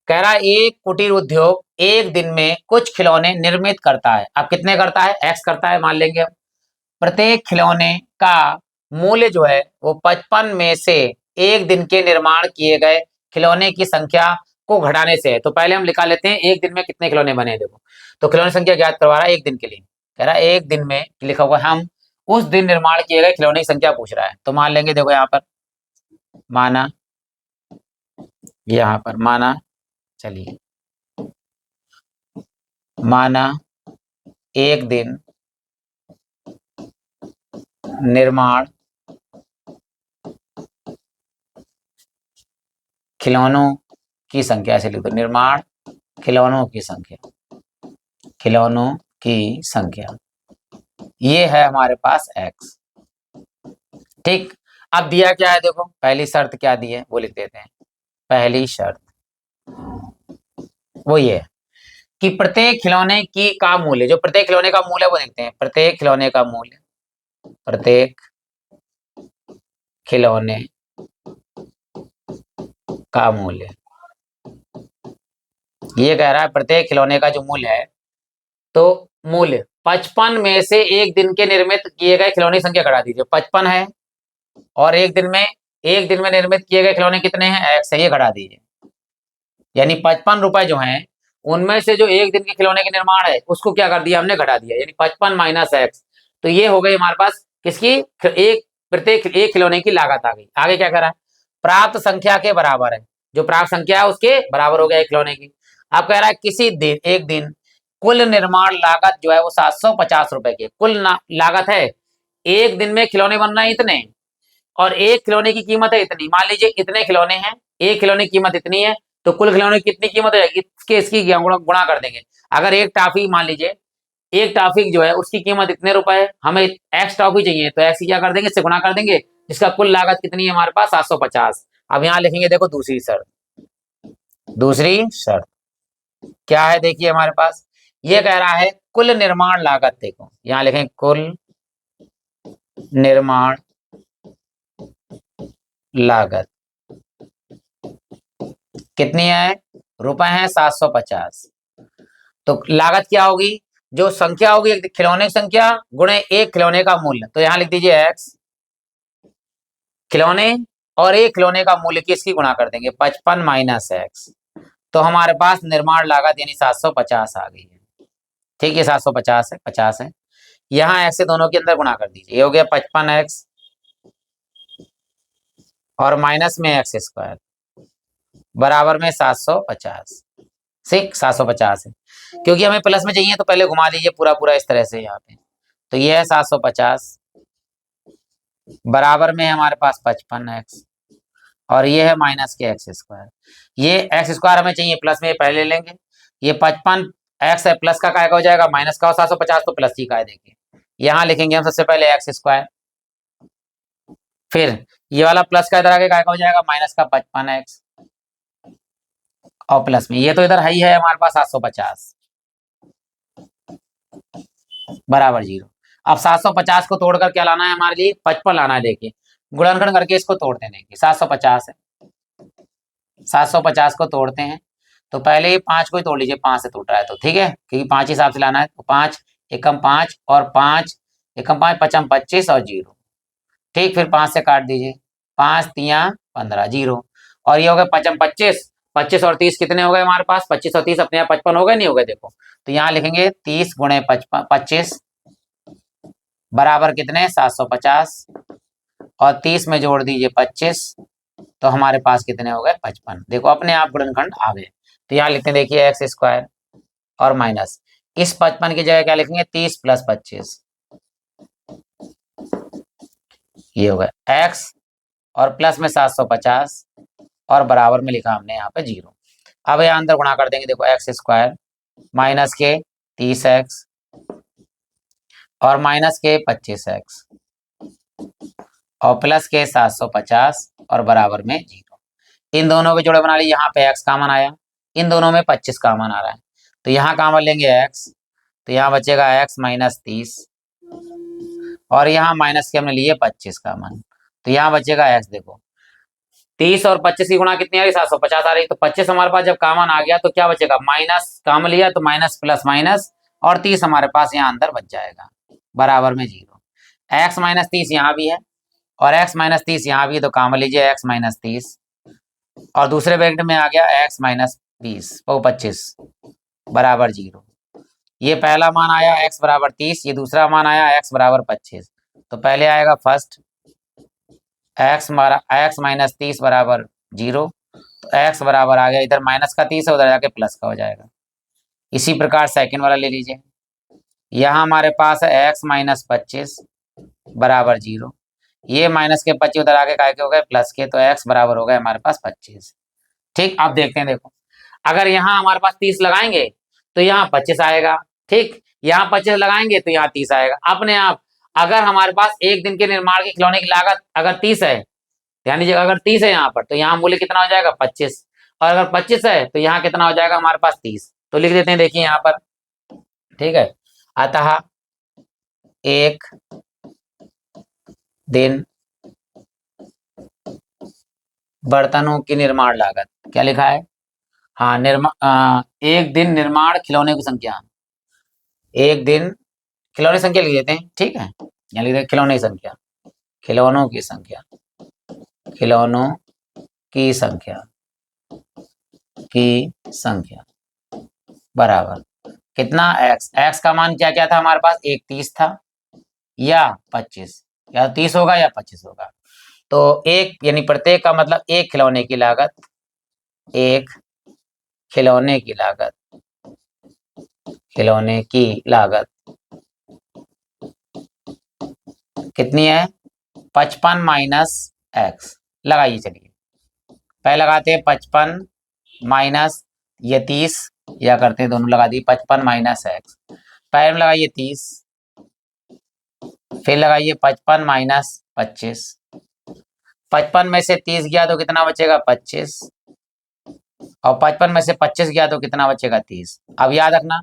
Speaker 1: कह रहा है एक कुटीर उद्योग एक दिन में कुछ खिलौने निर्मित करता है। अब कितने करता है, एक्स करता है मान लेंगे हम। प्रत्येक खिलौने का मूल्य जो है वो 55 में से एक दिन के निर्माण किए गए खिलौने की संख्या को घटाने से है। तो पहले हम लिखा लेते हैं एक दिन में कितने खिलौने बने हैं, देखो। तो खिलौने संख्या ज्ञात करवा रहा है एक दिन के लिए, कह रहा है एक दिन में लिखा हुआ, हम उस दिन निर्माण किए गए खिलौने की संख्या पूछ रहा है। तो मान लेंगे, देखो यहाँ पर माना, यहाँ पर माना, चलिए माना एक दिन निर्माण खिलौनों की संख्या, से लिख दो निर्माण खिलौनों की संख्या, खिलौनों की संख्या, ये है हमारे पास x। ठीक। अब दिया क्या है, देखो पहली शर्त क्या दी है वो लिख देते हैं। पहली शर्त वो ये है कि प्रत्येक खिलौने की का मूल्य, जो प्रत्येक खिलौने का मूल्य वो देखते हैं, प्रत्येक खिलौने का मूल्य, प्रत्येक खिलौने का मूल्य, ये कह रहा है प्रत्येक खिलौने का जो मूल्य है, तो मूल्य 55 में से एक दिन के निर्मित किए गए खिलौने की संख्या घटा दीजिए। 55 है और एक दिन में निर्मित किए गए खिलौने कितने हैं, एक्स है, ये घटा दीजिए। यानी 55 रुपए जो हैं उनमें से जो एक दिन के खिलौने के निर्माण है उसको क्या कर दिया हमने, घटा दिया, यानी 55 माइनस एक्स। तो ये हो गई हमारे पास किसकी, एक प्रत्येक एक खिलौने की लागत आ गई। आगे क्या करा, प्राप्त संख्या के बराबर है, जो प्राप्त संख्या है उसके बराबर हो गया एक खिलौने की। अब कह रहा है किसी दिन एक दिन कुल निर्माण लागत जो है वो 750 रुपए की कुल लागत है। एक दिन में खिलौने बन रहे हैं इतने, और एक खिलौने की कीमत है इतनी। मान लीजिए इतने खिलौने हैं, एक खिलौने की कीमत इतनी है, तो कुल खिलौने की कितनी कीमत है, इसकी गुणा कर देंगे। अगर एक टाफी, मान लीजिए एक टाफी जो है उसकी कीमत इतने रुपए है, हमें एक्स टाफी चाहिए, तो एक्स क्या कर देंगे, इससे गुणा कर देंगे, जिसका कुल लागत कितनी है हमारे पास 750। अब यहाँ लिखेंगे, देखो दूसरी शर्त, दूसरी शर्त क्या है, देखिए हमारे पास ये कह रहा है कुल निर्माण लागत, देखो यहाँ लिखें कुल निर्माण लागत कितनी है, रुपए हैं 750। तो लागत क्या होगी, जो संख्या होगी एक खिलौने की संख्या गुणे एक खिलौने का मूल्य। तो यहां लिख दीजिए x, खिलौने और एक खिलौने का मूल्य किसकी गुणा कर देंगे, 55 माइनस एक्स। तो हमारे पास निर्माण लागत यानी 750 आ गई है। ठीक है 750 है, 50 है। यहाँ x से दोनों के अंदर गुणा कर दीजिए, ये हो गया 55x और माइनस में एक्स स्क्वायर बराबर में 750। ठीक 750 है, क्योंकि हमें प्लस में चाहिए तो पहले घुमा दीजिए पूरा पूरा इस तरह से यहाँ पे। तो ये है 750 बराबर में हमारे पास 55x और ये है माइनस के एक्स स्क्वायर। ये एक्स स्क्वायर हमें चाहिए प्लस में, ये पहले लेंगे। ये 55x है, प्लस का काय का हो जाएगा माइनस का, और 750 तो प्लस ही का है। देखिए यहाँ लिखेंगे हम सबसे पहले एक्स स्क्वायर, फिर ये वाला प्लस का इधर आगे काय का हो जाएगा माइनस का 55x और प्लस में ये तो इधर ही है हमारे पास 750 बराबर 0। अब 750 को तोड़कर क्या लाना है हमारे लिए, 55 लाना है। देखिए गुणनखंड करके इसको तोड़ते हैं। देखिए 750 है, 750 को तोड़ते हैं तो पहले ये 5 को ही तोड़ लीजिए, 5 से टूट रहा है तो ठीक है, क्योंकि 5 हिसाब से लाना है। तो 5 एकम 5 और 5 एकम 5 पचम 25 और 0। ठीक, फिर 5 से काट दीजिए, 5 तिया 15 0। और ये हो गया पचम 25, 25 और 30 कितने हो गए हमारे पास, 25 और 30 अपने यहाँ 55 हो गए, नहीं हो गए। देखो तो यहाँ लिखेंगे 30 गुणे 25 बराबर कितने 750 और 30 में जोड़ दीजिए 25 तो हमारे पास कितने हो गए 55। देखो अपने आप गुणनखंड आ गए। तो यहाँ लिखते हैं देखिए एक्स स्क्वायर और माइनस इस 55 की जगह क्या लिखेंगे 30 प्लस 25, ये हो गया एक्स और प्लस में 750 और बराबर में लिखा हमने यहाँ पे 0। अब यहाँ अंदर गुणा कर देंगे। देखो एक्स स्क्वायर माइनस के 30x और माइनस के 25x और प्लस के 750 और बराबर में 0। इन दोनों के जोड़े बना लिए, यहाँ पे x कॉमन आया, इन दोनों में 25 कॉमन आ रहा है तो यहाँ कॉमन लेंगे x, तो यहाँ बचेगा x माइनस 30 और यहाँ माइनस के हमने लिए 25 कॉमन तो यहाँ बचेगा x। देखो 30 और 25 की गुणा कितनी आ रही 750 आ रही, तो 25 हमारे पास जब कॉमन आ गया तो क्या बचेगा माइनस कॉमन लिया तो माइनस प्लस माइनस और 30 हमारे पास यहाँ अंदर बच जाएगा बराबर में 0। x माइनस 30 यहाँ भी है और x माइनस 30 यहाँ भी है तो कॉमन लीजिए x माइनस 30 और दूसरे ब्रैकेट में आ गया x माइनस 20 वो 25 बराबर 0। ये पहला मान आया x बराबर 30, ये दूसरा मान आया x बराबर 25। तो पहले आएगा फर्स्ट x माइनस 30 बराबर 0, तो x बराबर आ गया इधर माइनस का 30 है, उधर जाके प्लस का हो जाएगा। इसी प्रकार सेकंड वाला ले लीजिए, यहाँ हमारे पास है x माइनस 25 बराबर 0, ये माइनस के 25 उधर आगे काय के हो गए प्लस के, तो x बराबर हो गए हमारे पास 25। ठीक, अब देखते हैं। देखो अगर यहाँ हमारे पास 30 लगाएंगे तो यहाँ 25 आएगा, ठीक, यहाँ 25 लगाएंगे तो यहाँ 30 आएगा अपने आप। अगर हमारे पास एक दिन के निर्माण के खिलौने की लागत अगर 30 है, ध्यान दीजिएगा, अगर 30 है यहाँ पर तो यहाँ मूल्य कितना हो जाएगा 25, और अगर 25 है तो यहाँ कितना हो जाएगा हमारे पास 30। तो लिख देते हैं देखिए यहाँ पर, ठीक है। अतः एक दिन बर्तनों की निर्माण लागत क्या लिखा है, हाँ एक दिन निर्माण खिलौने की संख्या, एक दिन खिलौने संख्या लिख देते हैं, ठीक है। यहाँ लिख देते खिलौने की संख्या, खिलौनों की संख्या, खिलौनों की संख्या की संख्या बराबर कितना x का मान क्या क्या था हमारे पास, एक 30 था या 25, या 30 होगा या 25 होगा। तो एक यानी प्रत्येक का मतलब एक खिलौने की लागत, एक खिलौने की लागत, खिलौने की लागत कितनी है 55 माइनस एक्स। लगाइए, चलिए पहले लगाते हैं 55 माइनस ये 30, या करते हैं दोनों लगा दिए 55 माइनस एक्स। पहले में लगाइए 30, फिर लगाइए 55 माइनस 25, 55 में से 30 गया तो कितना बचेगा 25, और 55 में से 25 गया तो कितना बचेगा 30। अब याद रखना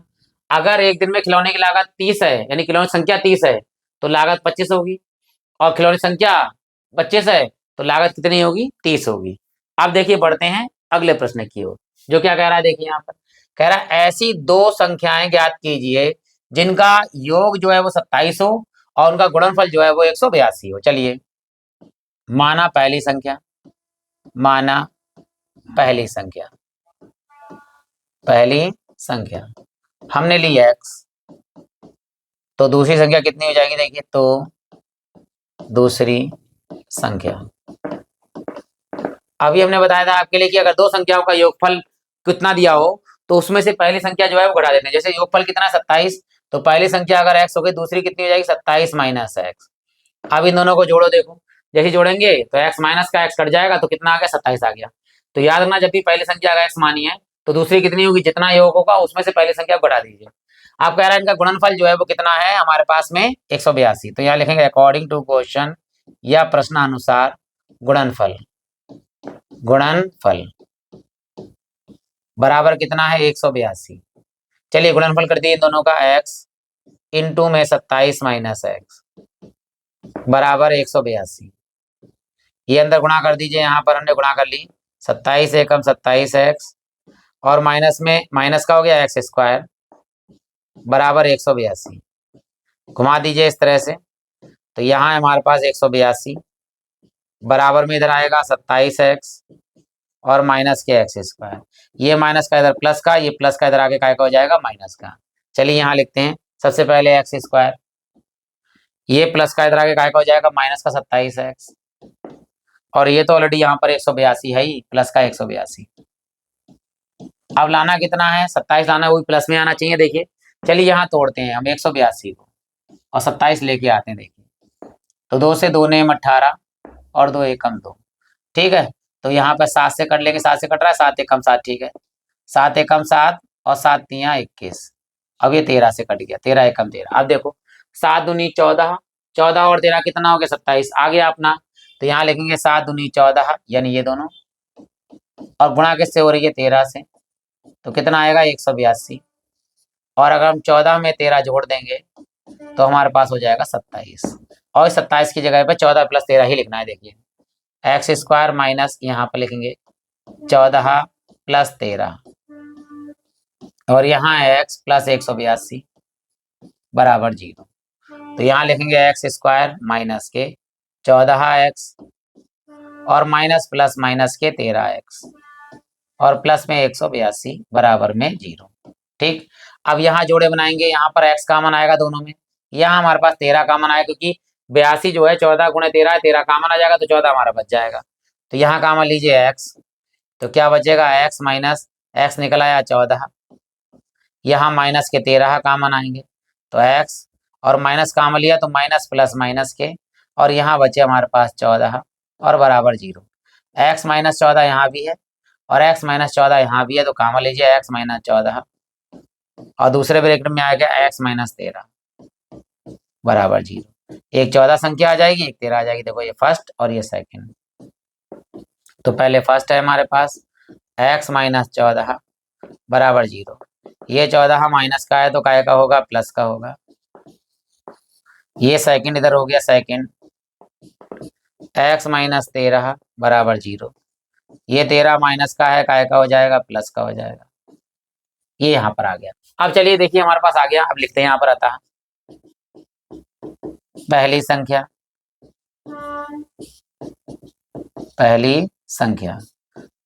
Speaker 1: अगर एक दिन में खिलौने की लागत 30 है यानी खिलौने की संख्या 30 है तो लागत 25 होगी, और खिलौने की संख्या 25 है तो लागत कितनी होगी 30 होगी। अब देखिए बढ़ते हैं अगले प्रश्न की ओर, जो क्या कह रहा है देखिए यहाँ पर कह रहा है ऐसी दो संख्याएं ज्ञात कीजिए जिनका योग जो है वो 27 हो और उनका गुणनफल जो है वो 182 हो। चलिए माना पहली संख्या, माना पहली संख्या, पहली संख्या हमने ली x, तो दूसरी संख्या कितनी हो जाएगी देखिए, तो दूसरी संख्या, अभी हमने बताया था आपके लिए कि अगर दो संख्याओं का योगफल कितना दिया हो तो उसमें से पहली संख्या जो है वो घटा देते हैं। जैसे योगफल कितना 27, तो पहली संख्या अगर x हो गई, दूसरी कितनी हो जाएगी 27 माइनस एक्स। अब इन दोनों को जोड़ो, देखो जैसे जोड़ेंगे तो x माइनस का x कट जाएगा तो कितना आ गया 27 आ गया। तो याद रखना, जब भी पहली संख्या अगर x मानी है तो दूसरी कितनी होगी, जितना योग होगा उसमें से पहली संख्या को घटा दीजिए। आप कह रहे हैं इनका गुणनफल जो है वो कितना है हमारे पास में 182, तो यहाँ लिखेंगे अकॉर्डिंग टू क्वेश्चन या प्रश्नानुसार गुणनफल, गुणनफल बराबर कितना है 182। चलिए गुणनफल कर दिए दोनों का, x इंटू में 27 माइनस एक्स बराबर 182। ये अंदर गुणा कर दीजिए, यहाँ पर हमने गुणा कर ली, 27 एकम 27 एक्स और माइनस में माइनस का हो गया एक्स स्क्वायर बराबर 182। घुमा दीजिए इस तरह से, तो यहाँ है हमारे पास 182 बराबर में इधर आएगा 27 एक्स और माइनस के एक्स स्क्वायर। ये माइनस का इधर प्लस का, ये प्लस का इधर आगे काय का हो जाएगा माइनस का। चलिए यहाँ लिखते हैं सबसे पहले एक्स स्क्वायर, ये प्लस का इधर आगे काय का हो जाएगा माइनस का 27 एक्स, और ये तो ऑलरेडी यहाँ पर 182 है ही, प्लस का 182। अब लाना कितना है 27 लाना है, वही प्लस में आना चाहिए। देखिए चलिए यहाँ तोड़ते हैं हम 182 को और 27 लेके आते हैं। देखिए तो 2 से 2 नेम 18 और 2 एकम 2, ठीक है। तो यहाँ पर 7 से कट लेंगे, 7 से कट रहा है, 7 एकम 7, ठीक है। 7 एकम 7 और 7 तिया 21। अब ये 13 से कट गया, 13 एकम 13। अब देखो 7 दूनी 14, 14 और 13 कितना हो गया 27 आ गया अपना। तो यहाँ लिखेंगे 7 दूनी 14 यानी ये दोनों, और गुणा किससे हो रही है 13 से, तो कितना आएगा 182। और अगर हम 14 में 13 जोड़ देंगे तो हमारे पास हो जाएगा 27, और 27 की जगह पे 14 प्लस 13 ही लिखना है। देखिए एक्स स्क्वायर माइनस यहाँ पर लिखेंगे 14 प्लस 13 और यहाँ है एक्स प्लस 182 बराबर 0। तो यहाँ लिखेंगे एक्स स्क्वायर माइनस के 14x और माइनस प्लस माइनस के 13x और प्लस में 182 बराबर में 0, ठीक। अब यहाँ जोड़े बनाएंगे, यहाँ पर x कॉमन आएगा दोनों में, यहाँ हमारे पास 13 कॉमन आएगा क्योंकि 82 जो है 14 गुणे 13 है, 13 कॉमन आ जाएगा तो 14 हमारा बच जाएगा। तो यहाँ कॉमन लीजिए x, तो क्या बचेगा x माइनस x निकल आया 14, यहाँ माइनस के 13 कॉमन आएंगे तो x और माइनस कॉमन लिया तो माइनस प्लस माइनस के, और यहाँ बचे हमारे पास 14 और बराबर 0। x माइनस 14 यहाँ भी है और x माइनस 14 यहाँ भी है, तो कॉमन लीजिए x माइनस 14 और दूसरे ब्रैकेट में आ गया x माइनस 13 बराबर 0। एक 14 संख्या आ जाएगी, एक 13 आ जाएगी। देखो ये फर्स्ट और ये सेकंड, तो पहले फर्स्ट है हमारे पास x माइनस 14 बराबर 0। ये 14 माइनस का है तो काय का होगा प्लस का होगा। ये सेकंड इधर हो गया सेकंड x माइनस 13 बराबर 0। ये 13 माइनस का है, काय का हो जाएगा प्लस का हो जाएगा। ये यहाँ पर आ गया। अब चलिए देखिए हमारे पास आ गया, अब लिखते हैं यहाँ पर आता है पहली संख्या, पहली संख्या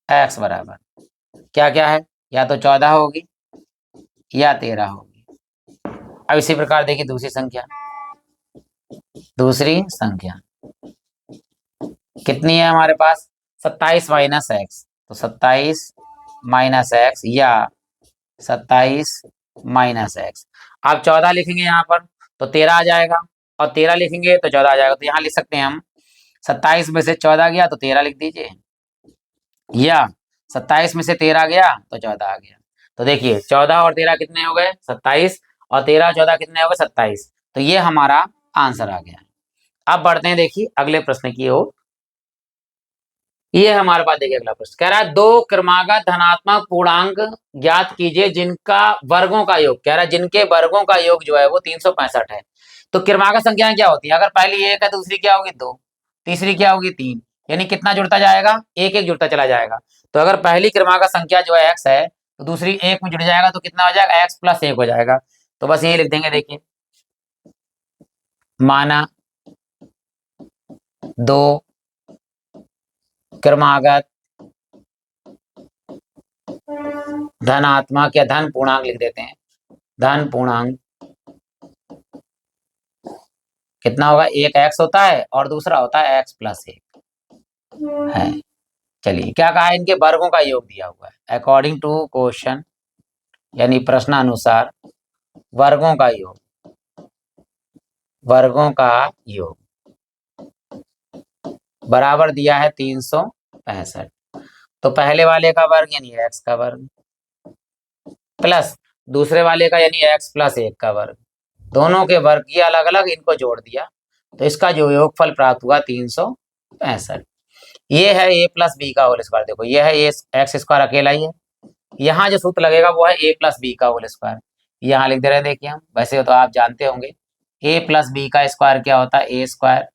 Speaker 1: x बराबर क्या क्या है, या तो 14 होगी या 13 होगी। अब इसी प्रकार देखिए दूसरी संख्या, दूसरी संख्या कितनी है हमारे पास 27 माइनस एक्स, तो 27 माइनस एक्स या 27 माइनस एक्स। आप 14 लिखेंगे यहाँ पर तो 13 आ जाएगा, और 13 लिखेंगे तो 14 आ जाएगा। तो यहाँ लिख सकते हैं हम 27 में से 14 गया तो 13 लिख दीजिए, या 27 में से 13 गया तो 14 आ गया। तो देखिए 14 और 13 कितने हो गए 27, और 13 14 कितने हो गए 27। तो ये हमारा आंसर आ गया। अब बढ़ते हैं देखिए अगले प्रश्न की ओर। ये हमारे पास देखिए अगला प्रश्न कह रहा है दो क्रमागत धनात्मक पूर्णांक ज्ञात कीजिए जिनका वर्गों का योग, कह रहा है जिनके वर्गों का योग जो है वो 365 है। तो क्रमागत संख्याएं क्या होती है, अगर पहली 1 है दूसरी क्या होगी 2, तीसरी क्या होगी 3, यानी कितना जुड़ता जाएगा 1 1 जुड़ता चला जाएगा। तो अगर पहली क्रमागत संख्या जो है x है तो दूसरी 1 में जुड़ जाएगा तो कितना हो जाएगा x प्लस 1 हो जाएगा। तो बस यही लिख देंगे। देखिए माना दो क्रमागत धनात्मक या धन पूर्णांक लिख देते हैं, धन पूर्णांक कितना होगा, एक एक्स होता है और दूसरा होता है एक्स प्लस एक है। चलिए क्या कहा है, इनके वर्गों का योग दिया हुआ है अकॉर्डिंग टू क्वेश्चन, यानी प्रश्नानुसार वर्गों का योग, वर्गों का योग बराबर दिया है 365। तो पहले वाले का वर्ग यानी एक्स का वर्ग प्लस दूसरे वाले का यानी एक्स प्लस एक का वर्ग, दोनों के वर्ग किए अलग अलग, इनको जोड़ दिया तो इसका जो योगफल प्राप्त हुआ 365। ये है ए प्लस बी का होल स्क्वायर। देखो ये है ए एक्स स्क्वायर अकेला ही है, यहाँ जो सूत्र लगेगा वो है ए प्लस बी का होल स्क्वायर। यहाँ लिख दे रहे हैं, देखिए हम वैसे तो आप जानते होंगे ए प्लस बी का स्क्वायर क्या होता है, ए स्क्वायर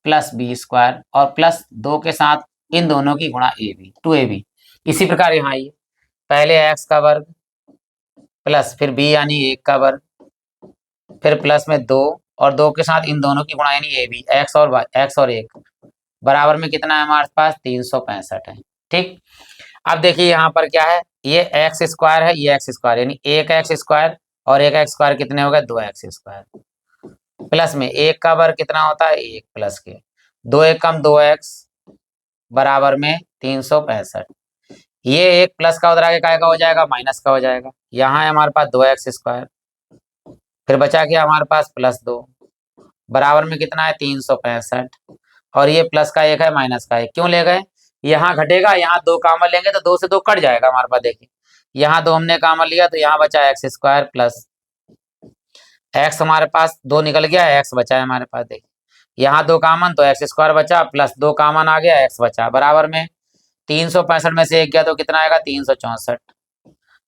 Speaker 1: प्लस बी स्क्वायर और प्लस 2 के साथ इन दोनों की गुणा ए बी, 2ab। इसी प्रकार यहाँ ये पहले एक्स का वर्ग प्लस फिर बी यानी एक का वर्ग, फिर प्लस में 2 और 2 के साथ इन दोनों की गुणा यानी ए बी, एक्स और वाई, एक्स और एक बराबर में कितना है हमारे पास 365 है। ठीक, अब देखिए यहाँ पर क्या है, ये एक्स स्क्वायर है, ये एक्स स्क्वायर, यानी एक एक्स स्क्वायर और एक एक्स स्क्वायर कितने हो गए, 2 एक्स स्क्वायर प्लस में एक का वर्ग कितना होता है, एक प्लस के 2 एक कम 2 एक्स बराबर में 365। ये एक प्लस का उधर आगे काय का हो जाएगा, माइनस का हो जाएगा। यहाँ है हमारे पास 2 एक्स स्क्वायर, फिर बचा गया हमारे पास प्लस 2 बराबर में कितना है 365, और ये प्लस का एक है माइनस का एक, क्यों ले गए, यहाँ घटेगा, यहाँ 2 कामन लेंगे तो 2 से 2 कट जाएगा हमारे पास। देखिए यहाँ 2 हमने कामन लिया तो यहाँ बचा एक्स स्क्वायर प्लस एक्स, हमारे पास 2 निकल गया, एक्स बचा है हमारे पास। देखिए यहाँ 2 कामन तो एक्स स्क्वायर बचा प्लस 2 कामन आ गया, एक्स बचा बराबर में 365 में से एक गया तो कितना आएगा 364।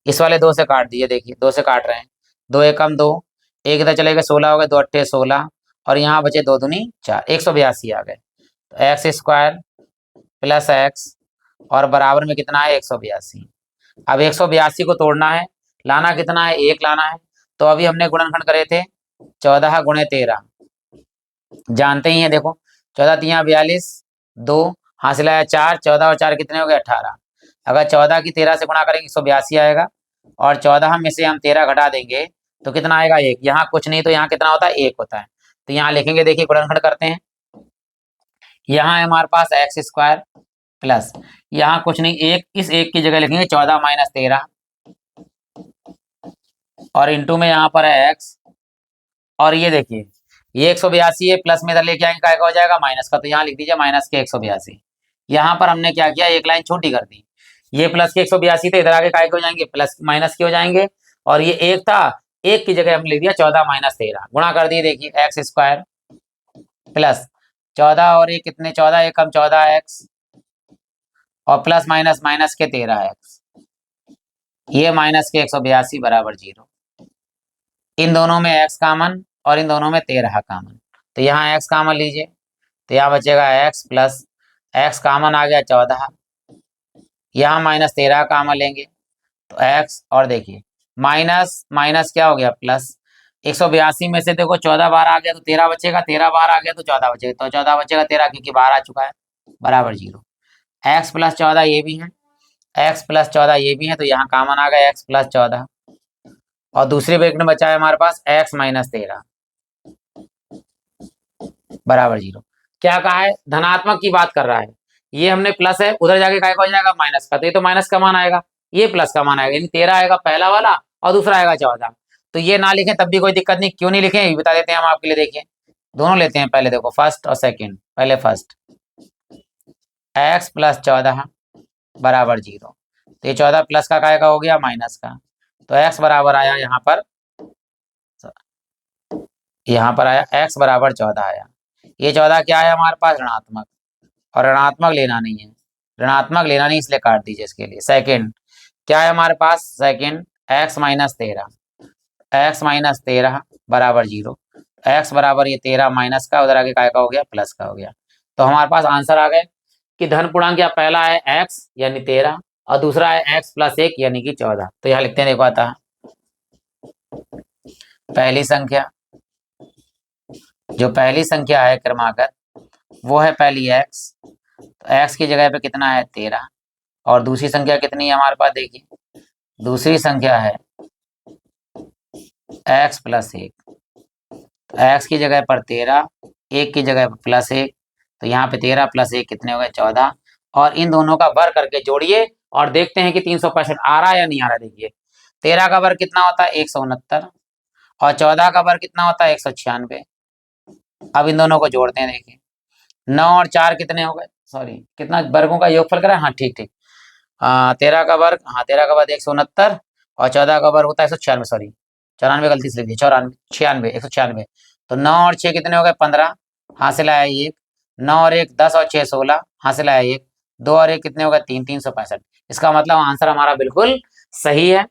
Speaker 1: इस वाले 2 से काट दिए, देखिए 2 से काट रहे हैं, 2 एकम 2, एक इधर चले गए 16 हो गए, 2 अट्ठे 16 और यहाँ बचे 2 दूनी 4, 182 आ गए। तो एक्स स्क्वायर प्लस एक्स और बराबर में कितना है 182। अब 182 को तोड़ना है, लाना कितना है, एक लाना है। तो अभी हमने गुणनखंड करे थे 14 गुणे 13, जानते ही हैं। देखो 14 तिया 42, 2 हासिल आया 4, 14 और 4 कितने हो गए 18। अगर 14 की 13 से गुणा करेंगे 182 आएगा, और 14 में से हम 13 घटा देंगे तो कितना आएगा, एक। यहाँ कुछ नहीं तो यहाँ कितना होता है, एक होता है। तो यहाँ लिखेंगे, देखिए गुणनखंड करते हैं, यहाँ है हमारे पास एक्स स्क्वायर प्लस यहाँ कुछ नहीं, एक, इस एक की जगह लिखेंगे 14 माइनस 13 और इंटू में यहाँ पर है एक्स, और ये देखिए ये 182 है, प्लस में इधर लेके आएंगे काय का हो जाएगा माइनस का, तो यहाँ लिख दीजिए माइनस के 182। यहाँ पर हमने क्या किया, एक लाइन छोटी कर दी, ये प्लस के 182 थे, इधर आगे काय के हो जाएंगे, प्लस माइनस के हो जाएंगे, और ये एक था, एक की जगह हमने लिख दिया 14 माइनस 13, गुणा कर दिए। देखिए एक्स स्क्वायर प्लस 14 और ये कितने 14 एकम 14 एक्स और प्लस माइनस माइनस के 13 एक्स, ये माइनस के 182 बराबर 0। इन दोनों में एक्स कामन और इन दोनों में 13 कामन, तो यहाँ एक्स कामन लीजिए तो यहाँ बचेगा एक्स प्लस एक्स कामन आ गया 14, यहाँ माइनस 13 कामन लेंगे तो एक्स, और देखिए माइनस माइनस क्या हो गया प्लस, 182 में से देखो 14 बार आ गया तो 13 बचेगा, 13 बार आ गया तो 14 बचेगा, तो 14 बचेगा 13 क्योंकि बाहर आ चुका है बराबर 0। एक्स प्लस 14 ये भी है, एक्स प्लस 14 ये भी है, तो यहाँ कामन आ गया एक्स प्लस 14, और दूसरे ब्रैकेट में बचा है हमारे पास एक्स माइनस 13 बराबर 0। क्या कहा है, धनात्मक की बात कर रहा है, ये हमने प्लस है, उधर जाके काय का हो जाएगा माइनस का, तो ये तो माइनस का मान आएगा, ये प्लस का मान आएगा, यानी 13 आएगा पहला वाला और दूसरा आएगा 14। तो ये ना लिखें तब भी कोई दिक्कत नहीं, क्यों नहीं लिखें ये बता देते हैं हम आपके लिए। देखिए दोनों लेते हैं, पहले देखो फर्स्ट और सेकंड, पहले फर्स्ट एक्स प्लस 14 बराबर 0, तो ये 14 प्लस का काय का हो गया माइनस का, तो एक्स बराबर आया यहाँ पर आया एक्स बराबर 14 आया। ये 14 क्या है हमारे पास ऋणात्मक, और ऋणात्मक लेना नहीं है, ऋणात्मक लेना नहीं इसलिए काट दीजिए इसके लिए। सेकंड क्या है हमारे पास, second x minus 13, x minus 13 बराबर 0, एक्स बराबर ये 13 माइनस का उधर आगे काय का हो गया प्लस का हो गया। तो हमारे पास आंसर आ गए कि धन पूर्णांक क्या, पहला है एक्स यानी 13 और दूसरा है एक्स प्लस 1 यानी कि 14। तो यहाँ लिखते हैं, देखो आता पहली संख्या, जो पहली संख्या है क्रमागत वो है पहली एक्स, तो एक्स की जगह पे कितना है 13, और दूसरी संख्या कितनी है हमारे पास, देखिए दूसरी संख्या है एक्स प्लस 1, तो x की जगह पर 13, 1 की जगह पर +1, तो यहाँ पे 13 + 1 कितने हो गए 14, और इन दोनों का वर्ग करके जोड़िए और देखते हैं कि 365 आ रहा है या नहीं आ रहा। देखिए 13 का वर्ग कितना होता है 169, और 14 का वर्ग कितना होता है 196। अब इन दोनों को जोड़ते हैं, देखिए 9 और 4 कितने हो गए, सॉरी कितना वर्गों का योगफल करा, हाँ ठीक ठीक, 13 का वर्ग, हाँ 13 का वर्ग 169 और 14 का वर्ग होता है 196, सॉरी 94 गलती से लिख दी, 94 96 196। तो 9 और 6 कितने हो गए 15, हासिल आया 1, 9 और 1 10 और 6 16, हासिल आया 1, 2 और 1 कितने हो गए 3, 365। इसका मतलब आंसर हमारा बिल्कुल सही है।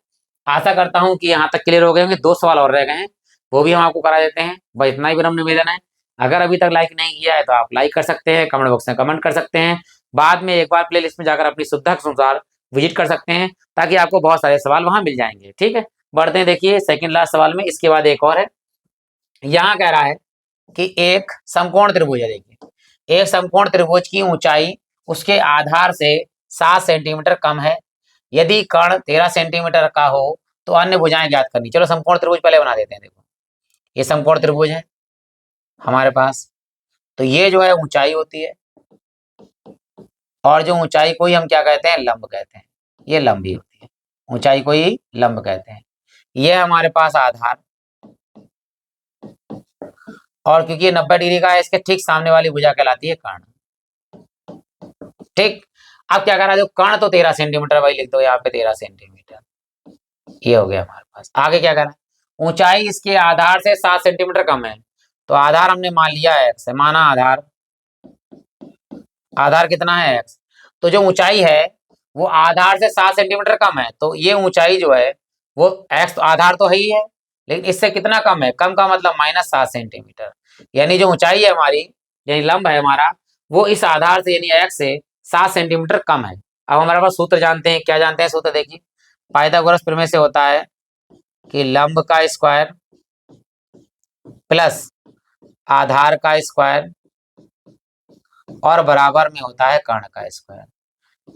Speaker 1: आशा करता हूँ कि यहाँ तक क्लियर हो गए होंगे। 2 सवाल और रह गए हैं, वो भी हम आपको करा देते हैं। बस इतना ही विनम्र निवेदन है। अगर अभी तक लाइक नहीं किया है तो आप लाइक कर सकते हैं, कमेंट बॉक्स में कमेंट कर सकते हैं, बाद में एक बार प्लेलिस्ट में जाकर अपनी सुविधा के अनुसार विजिट कर सकते हैं, ताकि आपको बहुत सारे सवाल वहां मिल जाएंगे। ठीक है, बढ़ते हैं। देखिए सेकंड लास्ट सवाल में, इसके बाद एक और है। यहाँ कह रहा है कि एक समकोण त्रिभुज है। देखिए एक समकोण त्रिभुज की ऊंचाई उसके आधार से 7 सेंटीमीटर कम है। यदि कर्ण 13 सेंटीमीटर का हो तो अन्य भुजाएं ज्ञात करनी। चलो समकोण त्रिभुज पहले बना देते हैं। देखो ये समकोण त्रिभुज है हमारे पास, तो ये जो है ऊंचाई होती है, और जो ऊंचाई को ही हम क्या कहते हैं लंब कहते हैं, ये लंब ही होती है, ऊंचाई को ही लंब कहते हैं। ये हमारे पास आधार, और क्योंकि ये 90 डिग्री का है, इसके ठीक सामने वाली भुजा कहलाती है कर्ण। ठीक, अब क्या कह रहा है, जो कर्ण तो 13 सेंटीमीटर, वही लिख दो यहाँ पे 13 सेंटीमीटर, ये हो गया हमारे पास। आगे क्या कह रहा है, ऊंचाई इसके आधार से 7 सेंटीमीटर कम है। तो आधार हमने मान लिया है x है, माना आधार, आधार कितना है x, तो जो ऊंचाई है वो आधार से 7 सेंटीमीटर कम है। तो ये ऊंचाई जो है वो x, तो आधार तो है ही है, लेकिन इससे कितना कम है, कम का मतलब -7 सेंटीमीटर, यानी जो ऊंचाई है हमारी, यानी लंब है हमारा, वो इस आधार से यानी x से 7 सेंटीमीटर कम है। अब हमारे पास सूत्र जानते हैं, क्या जानते हैं सूत्र, देखिए पाइथागोरस प्रमेय से होता है कि लंब का स्क्वायर प्लस आधार का स्क्वायर और बराबर में होता है कर्ण का स्क्वायर।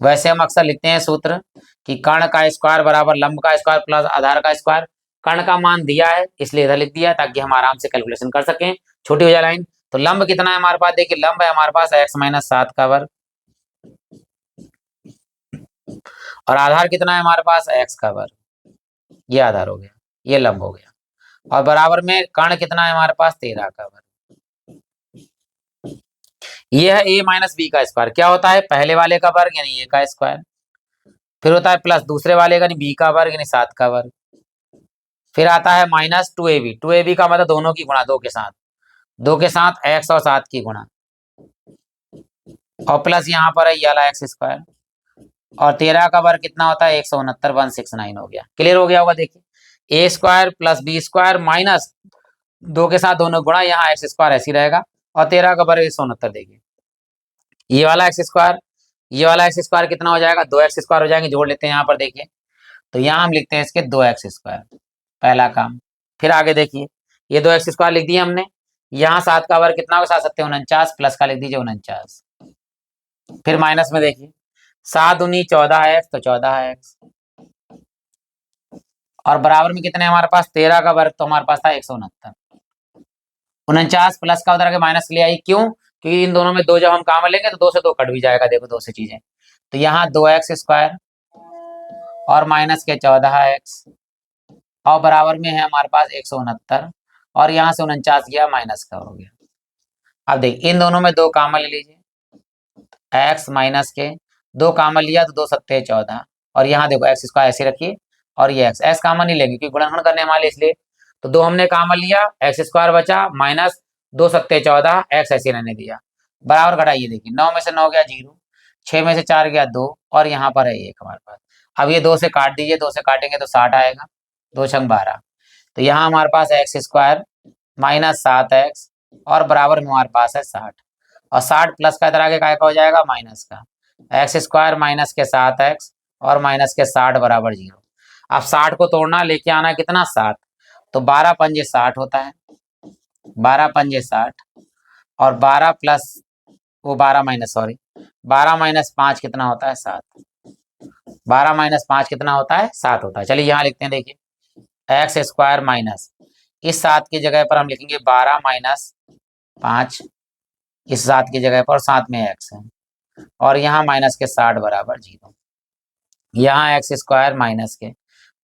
Speaker 1: वैसे हम अक्सर लिखते हैं सूत्र कि कर्ण का स्क्वायर बराबर लंब का स्क्वायर प्लस आधार का स्क्वायर। कर्ण का मान दिया है इसलिए इधर लिख दिया, ताकि हम आराम से कैलकुलेशन कर सकें, छोटी हो जाए लाइन। तो लंब कितना है हमारे पास, देखिए लंब है हमारे पास x - 7 का वर्ग, और आधार कितना है हमारे पास x का वर्ग, ये आधार हो गया, ये लंब हो गया, और बराबर में कर्ण कितना है हमारे पास 13 का वर्ग। ये है a - b का स्क्वायर, क्या होता है पहले वाले का वर्ग यानी a का स्क्वायर, फिर होता है प्लस दूसरे वाले का यानी b का वर्ग यानी 7 का वर्ग, फिर आता है -2ab, 2ab का मतलब दोनों की गुणा, दो के साथ x और 7 की गुणा, और प्लस यहाँ पर है ये वाला x स्क्वायर, और 13 का वर्ग कितना होता है 169, 169 हो गया। क्लियर हो गया होगा। देखिए a square plus B square minus 2 के साथ दोनों गुणा, यहाँ x स्क्वायर ऐसी रहेगा, और 13 का वर्ग 169। देखिए ये वाला x स्क्वायर, ये वाला x स्क्वायर कितना हो जाएगा, 2x स्क्वायर हो जाएंगे, जोड़ लेते हैं यहाँ पर। देखिए तो यहाँ हम लिखते हैं इसके 2x स्क्वायर, पहला काम। फिर आगे देखिए ये 2x स्क्वायर लिख दिया हमने, यहाँ 7 का वर्ग कितना होगा 7 7 49, प्लस का लिख दीजिए 49, फिर माइनस में देखिए 7 दूनी 14x, तो 14x, और बराबर में कितने हमारे पास 13 का वर्ग, तो हमारे पास था 169, 49 प्लस का उधर के माइनस ले आई, क्यों, क्योंकि इन दोनों में दो जब हम काम लेंगे तो 2 से 2 कट भी जाएगा। देखो 2 से चीजें, तो यहाँ 2x स्क्वायर और माइनस के 14x, और बराबर में है हमारे पास 169, और यहाँ से 49 गया माइनस का हो गया। अब देखिए इन दोनों में 2 कामन ले लीजिए, x माइनस के 2 कामन लिया तो 2 सत्ते 14, और यहाँ देखो x स्क्वायर ऐसे रखिए, और ये x कामन नहीं लेंगे क्योंकि गुणनखंड करने वाले, इसलिए तो 2 हमने कामन लिया, x स्क्वायर बचा माइनस 2 सत्ते 14, x ऐसे रहने दिया, बराबर घटाइए। देखिए 9 में से 9 गया 0, 6 में से 4 गया 2, और यहाँ पर है 1 हमारे पास। अब ये 2 से काट दीजिए, 2 से काटेंगे तो 60 आएगा, 2 छंग 12, तो यहाँ हमारे पास x स्क्वायर माइनस 7x, और बराबर में हमारे पास है 60, और 60 प्लस का इधर आगे का हो जाएगा माइनस का, x स्क्वायर माइनस के 7x और माइनस के 60 बराबर 0। अब 60 को तोड़ना, लेके आना कितना 7, तो 12 पंजे 60 होता है, 12 पंजे 60, और 12 प्लस वो 12 माइनस, सॉरी 12 माइनस 5 कितना होता है 7, 12 माइनस 5 कितना होता है 7 होता है। चलिए यहाँ लिखते हैं, देखिए x स्क्वायर माइनस इस 7 की जगह पर हम लिखेंगे 12 माइनस 5, इस 7 की जगह पर 7 में x है, और यहाँ माइनस के 60 बराबर 0। यहाँ एक्स स्क्वायर माइनस के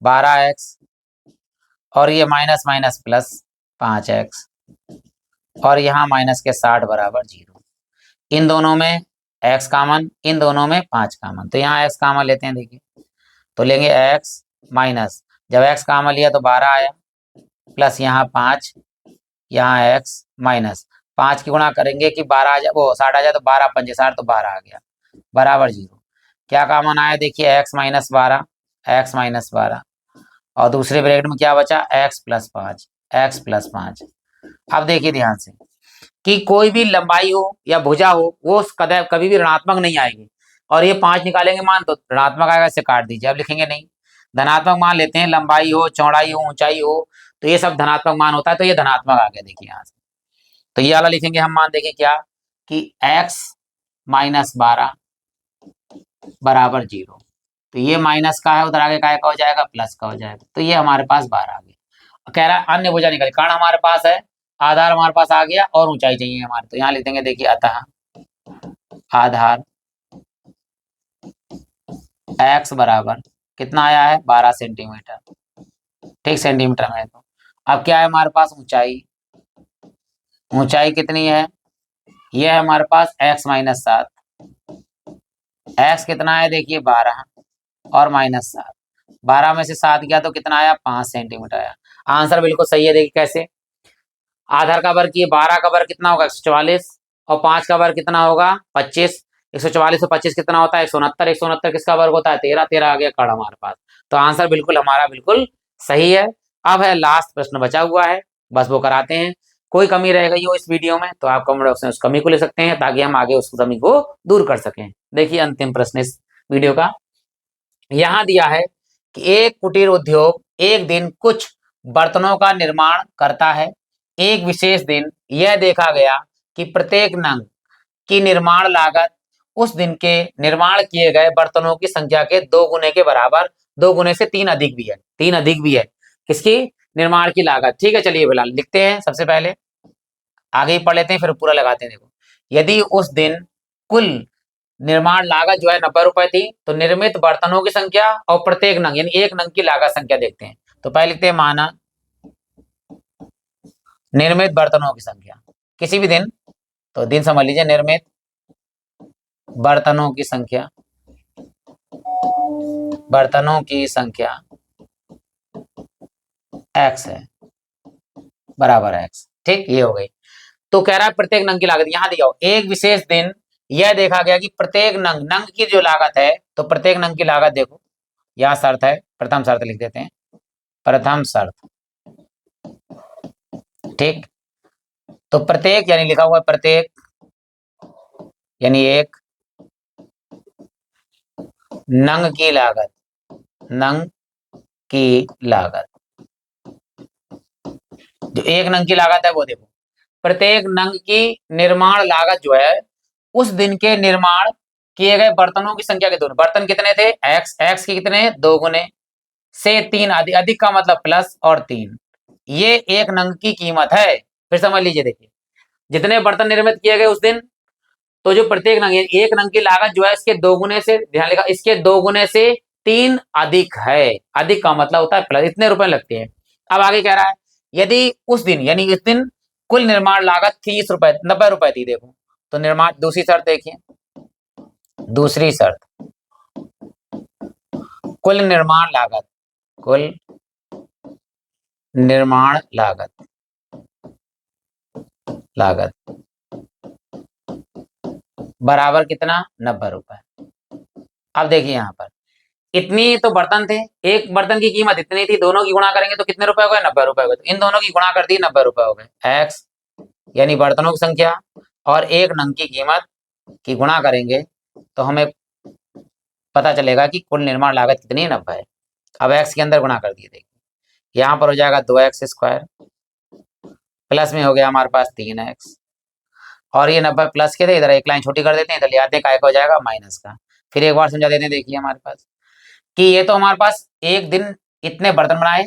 Speaker 1: 12x, और ये माइनस माइनस प्लस 5x, और यहाँ माइनस के 60 बराबर 0। इन दोनों में x कामन, इन दोनों में 5 कामन, तो यहाँ x कामन लेते हैं। देखिए तो लेंगे x माइनस, जब x कामन लिया तो 12 आया, प्लस यहाँ 5, यहाँ x माइनस 5 की गुणा करेंगे कि 12 आ जाए, वो 60 आ जाए, तो 12 पंजे 60, तो 12 आ गया बराबर 0। क्या कामन आया? देखिए x माइनस 12, x माइनस 12, और दूसरे ब्रैकेट में क्या बचा? x plus 5, x plus 5। अब देखिए ध्यान से कि कोई भी लंबाई हो या भुजा हो, वो कभी भी ऋणात्मक नहीं आएगी, और ये 5 निकालेंगे मान तो ऋणात्मक आएगा, इसे काट दीजिए। अब लिखेंगे नहीं, धनात्मक मान लेते हैं। लंबाई हो, चौड़ाई हो, ऊंचाई हो, तो ये सब धनात्मक मान होता है, तो ये धनात्मक आ गया। देखिए यहाँ से तो ये वाला लिखेंगे हम मान। देखिए क्या कि x माइनस 12 बराबर 0, तो ये माइनस का है, उधर आगे का हो जाएगा, प्लस का हो जाएगा, तो ये हमारे पास 12 आ गया। कह रहा है अन्य भुजा निकल, कारण हमारे पास है, आधार हमारे पास आ गया, और ऊंचाई चाहिए हमारे, तो यहाँ लिख देंगे। देखिए अतः आधार x बराबर कितना आया है? 12 सेंटीमीटर। ठीक, सेंटीमीटर में। तो अब क्या है हमारे पास? ऊंचाई। ऊंचाई कितनी है? ये है हमारे पास x माइनस 7। x कितना है? देखिए 12 और माइनस 7, 12 में से 7 गया तो कितना आया? 5 सेंटीमीटर आया। आंसर बिल्कुल सही है। देखिए कैसे, आधार का वर्ग, ये 12 का वर्ग कितना होगा? 144, और 5 का वर्ग कितना होगा? 25। 144 और 25 कितना होता है? 169। 169 किसका वर्ग होता है? 13। 13 आ गया कड़ हमारे पास। तो आंसर बिल्कुल हमारा बिल्कुल सही है। अब है लास्ट प्रश्न बचा हुआ है, बस वो कराते हैं। कोई कमी रह गई हो इस वीडियो में तो आप कमेंट बॉक्स में उस कमी को ले सकते हैं, ताकि हम आगे उस कमी को दूर कर सकें। देखिए अंतिम प्रश्न इस वीडियो का यहाँ दिया है कि एक कुटीर उद्योग एक दिन कुछ बर्तनों का निर्माण करता है। एक विशेष दिन यह देखा गया कि प्रत्येक नंग की निर्माण लागत उस दिन के निर्माण किए गए बर्तनों की संख्या के 2 गुने के बराबर, 2 गुने से 3 अधिक भी है, 3 अधिक भी है किसकी? निर्माण की लागत। ठीक है, चलिए फिलहाल लिखते हैं। सबसे पहले आगे ही पढ़ लेते हैं, फिर पूरा लगाते हैं। देखो, यदि उस दिन कुल निर्माण लागत जो है 90 रुपए थी, तो निर्मित बर्तनों की संख्या और प्रत्येक नंग यानी एक नंग की लागत संख्या देखते हैं। तो पहले लिखते हैं माना निर्मित बर्तनों की संख्या किसी भी दिन, तो दिन समझ लीजिए, निर्मित बर्तनों की संख्या, बर्तनों की संख्या x है बराबर x। ठीक, ये हो गई। तो कह रहा है प्रत्येक नंग की लागत, यहां दिया हो एक विशेष दिन यह देखा गया कि प्रत्येक नंग, नंग की जो लागत है, तो प्रत्येक नंग की लागत देखो, यह शर्त है, प्रथम शर्त लिख देते हैं, प्रथम शर्त। ठीक, तो प्रत्येक यानी लिखा हुआ है प्रत्येक, यानी एक नंग की लागत, नंग की लागत, जो एक नंग की लागत है वो देखो, प्रत्येक नंग की निर्माण लागत जो है उस दिन के निर्माण किए गए बर्तनों की संख्या के दोनों, बर्तन कितने थे? x, x के कितने? 2 गुने से 3 अधिक, अधिक का मतलब प्लस और 3, ये एक नंग की कीमत है। फिर समझ लीजिए, देखिए जितने बर्तन निर्मित किए गए उस दिन, तो जो प्रत्येक नंग, एक नंग की लागत जो है इसके 2 गुने से, ध्यान लिखा, इसके 2 गुने से 3 अधिक है। अधिक का मतलब होता है प्लस, इतने रुपए लगते हैं। अब आगे कह रहा है यदि उस दिन यानी इस दिन कुल निर्माण लागत 30 रुपए, 90 रुपए थी। देखो तो निर्माण, दूसरी शर्त देखिए, दूसरी शर्त, कुल निर्माण लागत, कुल निर्माण लागत, लागत बराबर कितना? 90 रुपए। अब देखिए यहाँ पर इतनी तो बर्तन थे, एक बर्तन की कीमत इतनी थी, दोनों की गुणा करेंगे तो कितने रुपए हो गए? 90 रुपए हो गए। तो इन दोनों की गुणा कर दी, 90 रुपए हो गए। x यानी बर्तनों की संख्या और एक नंग की कीमत की गुणा करेंगे तो हमें पता चलेगा कि कुल निर्माण लागत कितनी है? 90 है। अब x के अंदर गुणा कर दिए, देखिए यहाँ पर हो जाएगा 2x स्क्वायर, प्लस में हो गया हमारे पास 3x, और ये 90 प्लस के थे, इधर एक लाइन छोटी कर देते हैं, इधर ले आते हैं, काय का हो जाएगा? माइनस का। फिर एक बार समझा देते हैं। देखिए हमारे पास कि ये तो हमारे पास एक दिन इतने बर्तन बनाए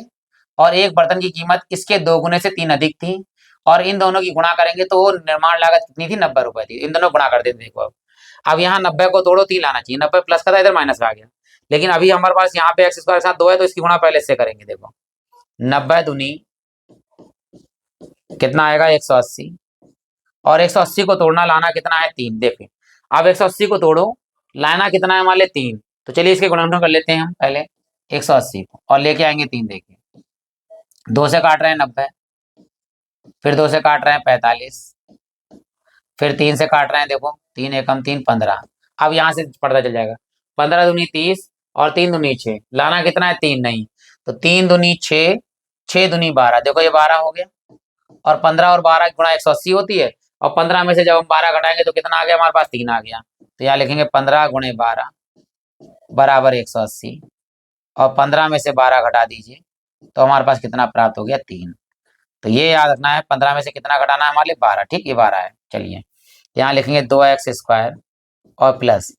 Speaker 1: और एक बर्तन की कीमत इसके 2 गुने से 3 अधिक थी, और इन दोनों की गुणा करेंगे तो वो निर्माण लागत कितनी थी, 90 रुपए थी। इन दोनों गुणा कर देते देखो। अब यहाँ 90 को तोड़ो, 3 लाना चाहिए, 90 प्लस का था, इधर माइनस का आ गया। लेकिन अभी हमारे पास यहाँ पे एक्स स्क्वायर के साथ 2 है, तो इसकी गुणा पहले से करेंगे। देखो 90 दूनी कितना आएगा, 180, और 180 को तोड़ना लाना कितना है, 3। देखिए अब 180 को तोड़ो, लाना कितना है हमारे लिए, 3। तो चलिए इसके गुणनफल कर लेते हैं हम पहले 180 को, और लेके आएंगे 3। देखिए 2 से काट रहे हैं 90, फिर 2 से काट रहे हैं 45, फिर 3 से काट रहे हैं, देखो 3 एकम 3, 15। अब यहाँ से पता चल जाएगा, 15 दूनी 30 और 3 दूनी 6, लाना कितना है, 3 नहीं, तो 3 दूनी 6, 6 दूनी 12, देखो ये 12 हो गया। और 15 और 12 की गुणा 180 होती है, और 15 में से जब हम 12 घटाएंगे तो कितना आ गया हमारे पास, 3 आ गया। तो यहाँ लिखेंगे 15 गुणे 12 बराबर 180, और 15 में से 12 घटा दीजिए तो हमारे पास कितना प्राप्त हो गया, 3। तो ये याद रखना है, 15 में से कितना घटाना है हमारे लिए, 12। ठीक, ये 12 है। चलिए यहाँ लिखेंगे 2x स्क्वायर और प्लस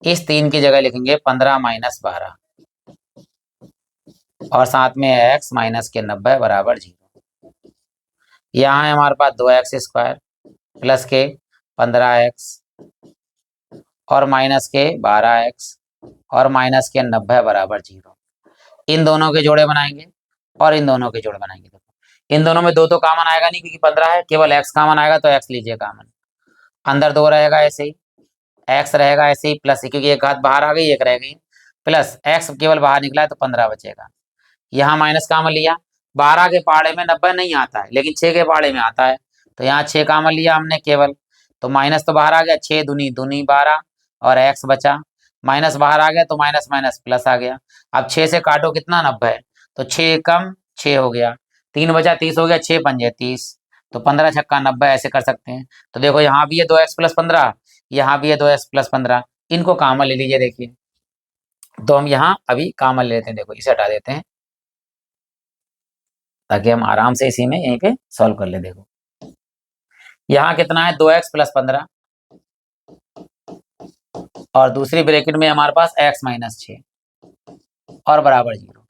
Speaker 1: इस 3 की जगह लिखेंगे 15 माइनस 12, और साथ में x माइनस के 90 बराबर 0। यहाँ है हमारे पास 2x स्क्वायर प्लस के 15x और माइनस के 12x और माइनस के 90 बराबर 0। इन दोनों के जोड़े बनाएंगे और इन दोनों के जोड़े बनाएंगे। देखो इन दोनों में 2 तो कॉमन आएगा नहीं, क्योंकि 15 है, केवल x कॉमन आएगा, तो x लीजिए कॉमन। अंदर 2 रहेगा ऐसे ही, x रहेगा ऐसे ही, प्लस क्योंकि एक हाथ बाहर आ गई, एक रह गई, प्लस x केवल बाहर निकला है तो 15 बचेगा। यहाँ माइनस कॉमन लिया, 12 के पहाड़े में 90 नहीं आता है, लेकिन 6 के पहाड़े में आता है, तो यहाँ 6 कॉमन लिया हमने केवल, तो माइनस तो बाहर आ गया, 6 दूनी दूनी 12 और x बचा, माइनस बाहर आ गया तो माइनस माइनस प्लस आ गया। अब 6 से काटो कितना, 90, तो 6 कम 6 हो गया, 3 बचा 30 हो गया, 6 पंजे 30, तो 15 छक्का 90 ऐसे कर सकते हैं। तो देखो यहाँ भी है 2x प्लस 15, यहाँ भी है 2x प्लस 15, इनको कॉमन ले लीजिए। देखिए तो हम यहाँ अभी कॉमन ले लेते हैं, देखो इसे हटा देते हैं ताकि हम आराम से इसी में यहीं पे सॉल्व कर ले। देखो यहाँ कितना है, 2x प्लस 15, और दूसरी ब्रैकेट में हमारे पास x माइनस 6 और बराबर 0।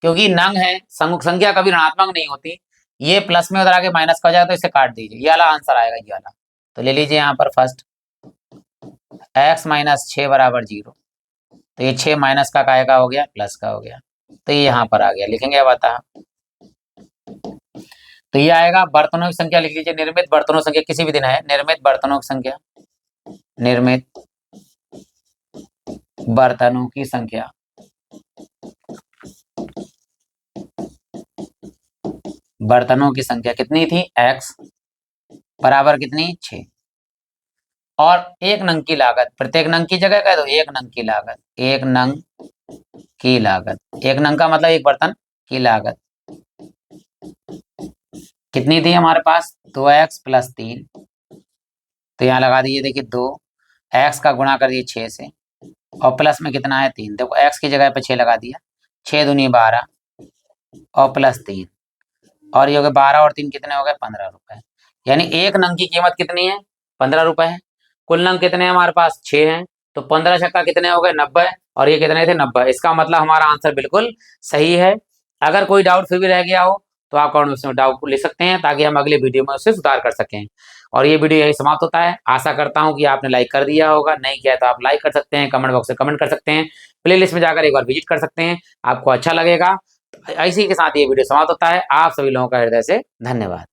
Speaker 1: क्योंकि नंग है, संख्या कभी ऋणात्मक नहीं होती, ये प्लस में उधर आके माइनस का हो जाए तो इसे काट दीजिए, ये वाला आंसर आएगा, ये वाला। तो ले लीजिए यहाँ पर फर्स्ट x माइनस 6 बराबर 0, तो ये 6 माइनस का काय का हो गया, प्लस का हो गया, तो ये यहाँ पर आ गया। लिखेंगे अब आता, तो ये आएगा बर्तनों की संख्या, लिख लीजिए निर्मित बर्तनों की संख्या, किसी भी दिन है, निर्मित बर्तनों की संख्या, निर्मित बर्तनों की संख्या बर्तनों की संख्या कितनी थी, x बराबर कितनी, 6, और एक नंग की लागत, प्रत्येक नंग की जगह कह दो एक नंग की लागत, एक नंग की लागत, एक नंग का मतलब एक बर्तन की लागत कितनी थी हमारे पास, 2x प्लस 3, तो यहाँ लगा दीजिए, देखिए 2 x का गुणा कर दिए 6 से, और प्लस में कितना है 3, देखो x की जगह पे 6 लगा दिया, 6 दूनी 12 और प्लस 3, और ये हो गए 12 और 3 कितने हो गए, 15 रुपए। यानी एक नंग की कीमत कितनी है, 15 रुपए है। कुल नंग कितने हैं हमारे पास, 6 हैं, तो 15 छक्का कितने हो गए, 90, और ये कितने थे, 90। इसका मतलब हमारा आंसर बिल्कुल सही है। अगर कोई डाउट फिर भी रह गया हो तो आप कमेंट बॉक्स में डाउट ले सकते हैं, ताकि हम अगले वीडियो में उससे सुधार कर सकें। और ये वीडियो यही समाप्त होता है। आशा करता हूँ कि आपने लाइक कर दिया होगा, नहीं किया तो आप लाइक कर सकते हैं, कमेंट बॉक्स में कमेंट कर सकते हैं, प्लेलिस्ट में जाकर एक बार विजिट कर सकते हैं, आपको अच्छा लगेगा। इसी के साथ ये वीडियो समाप्त होता है। आप सभी लोगों का हृदय से धन्यवाद।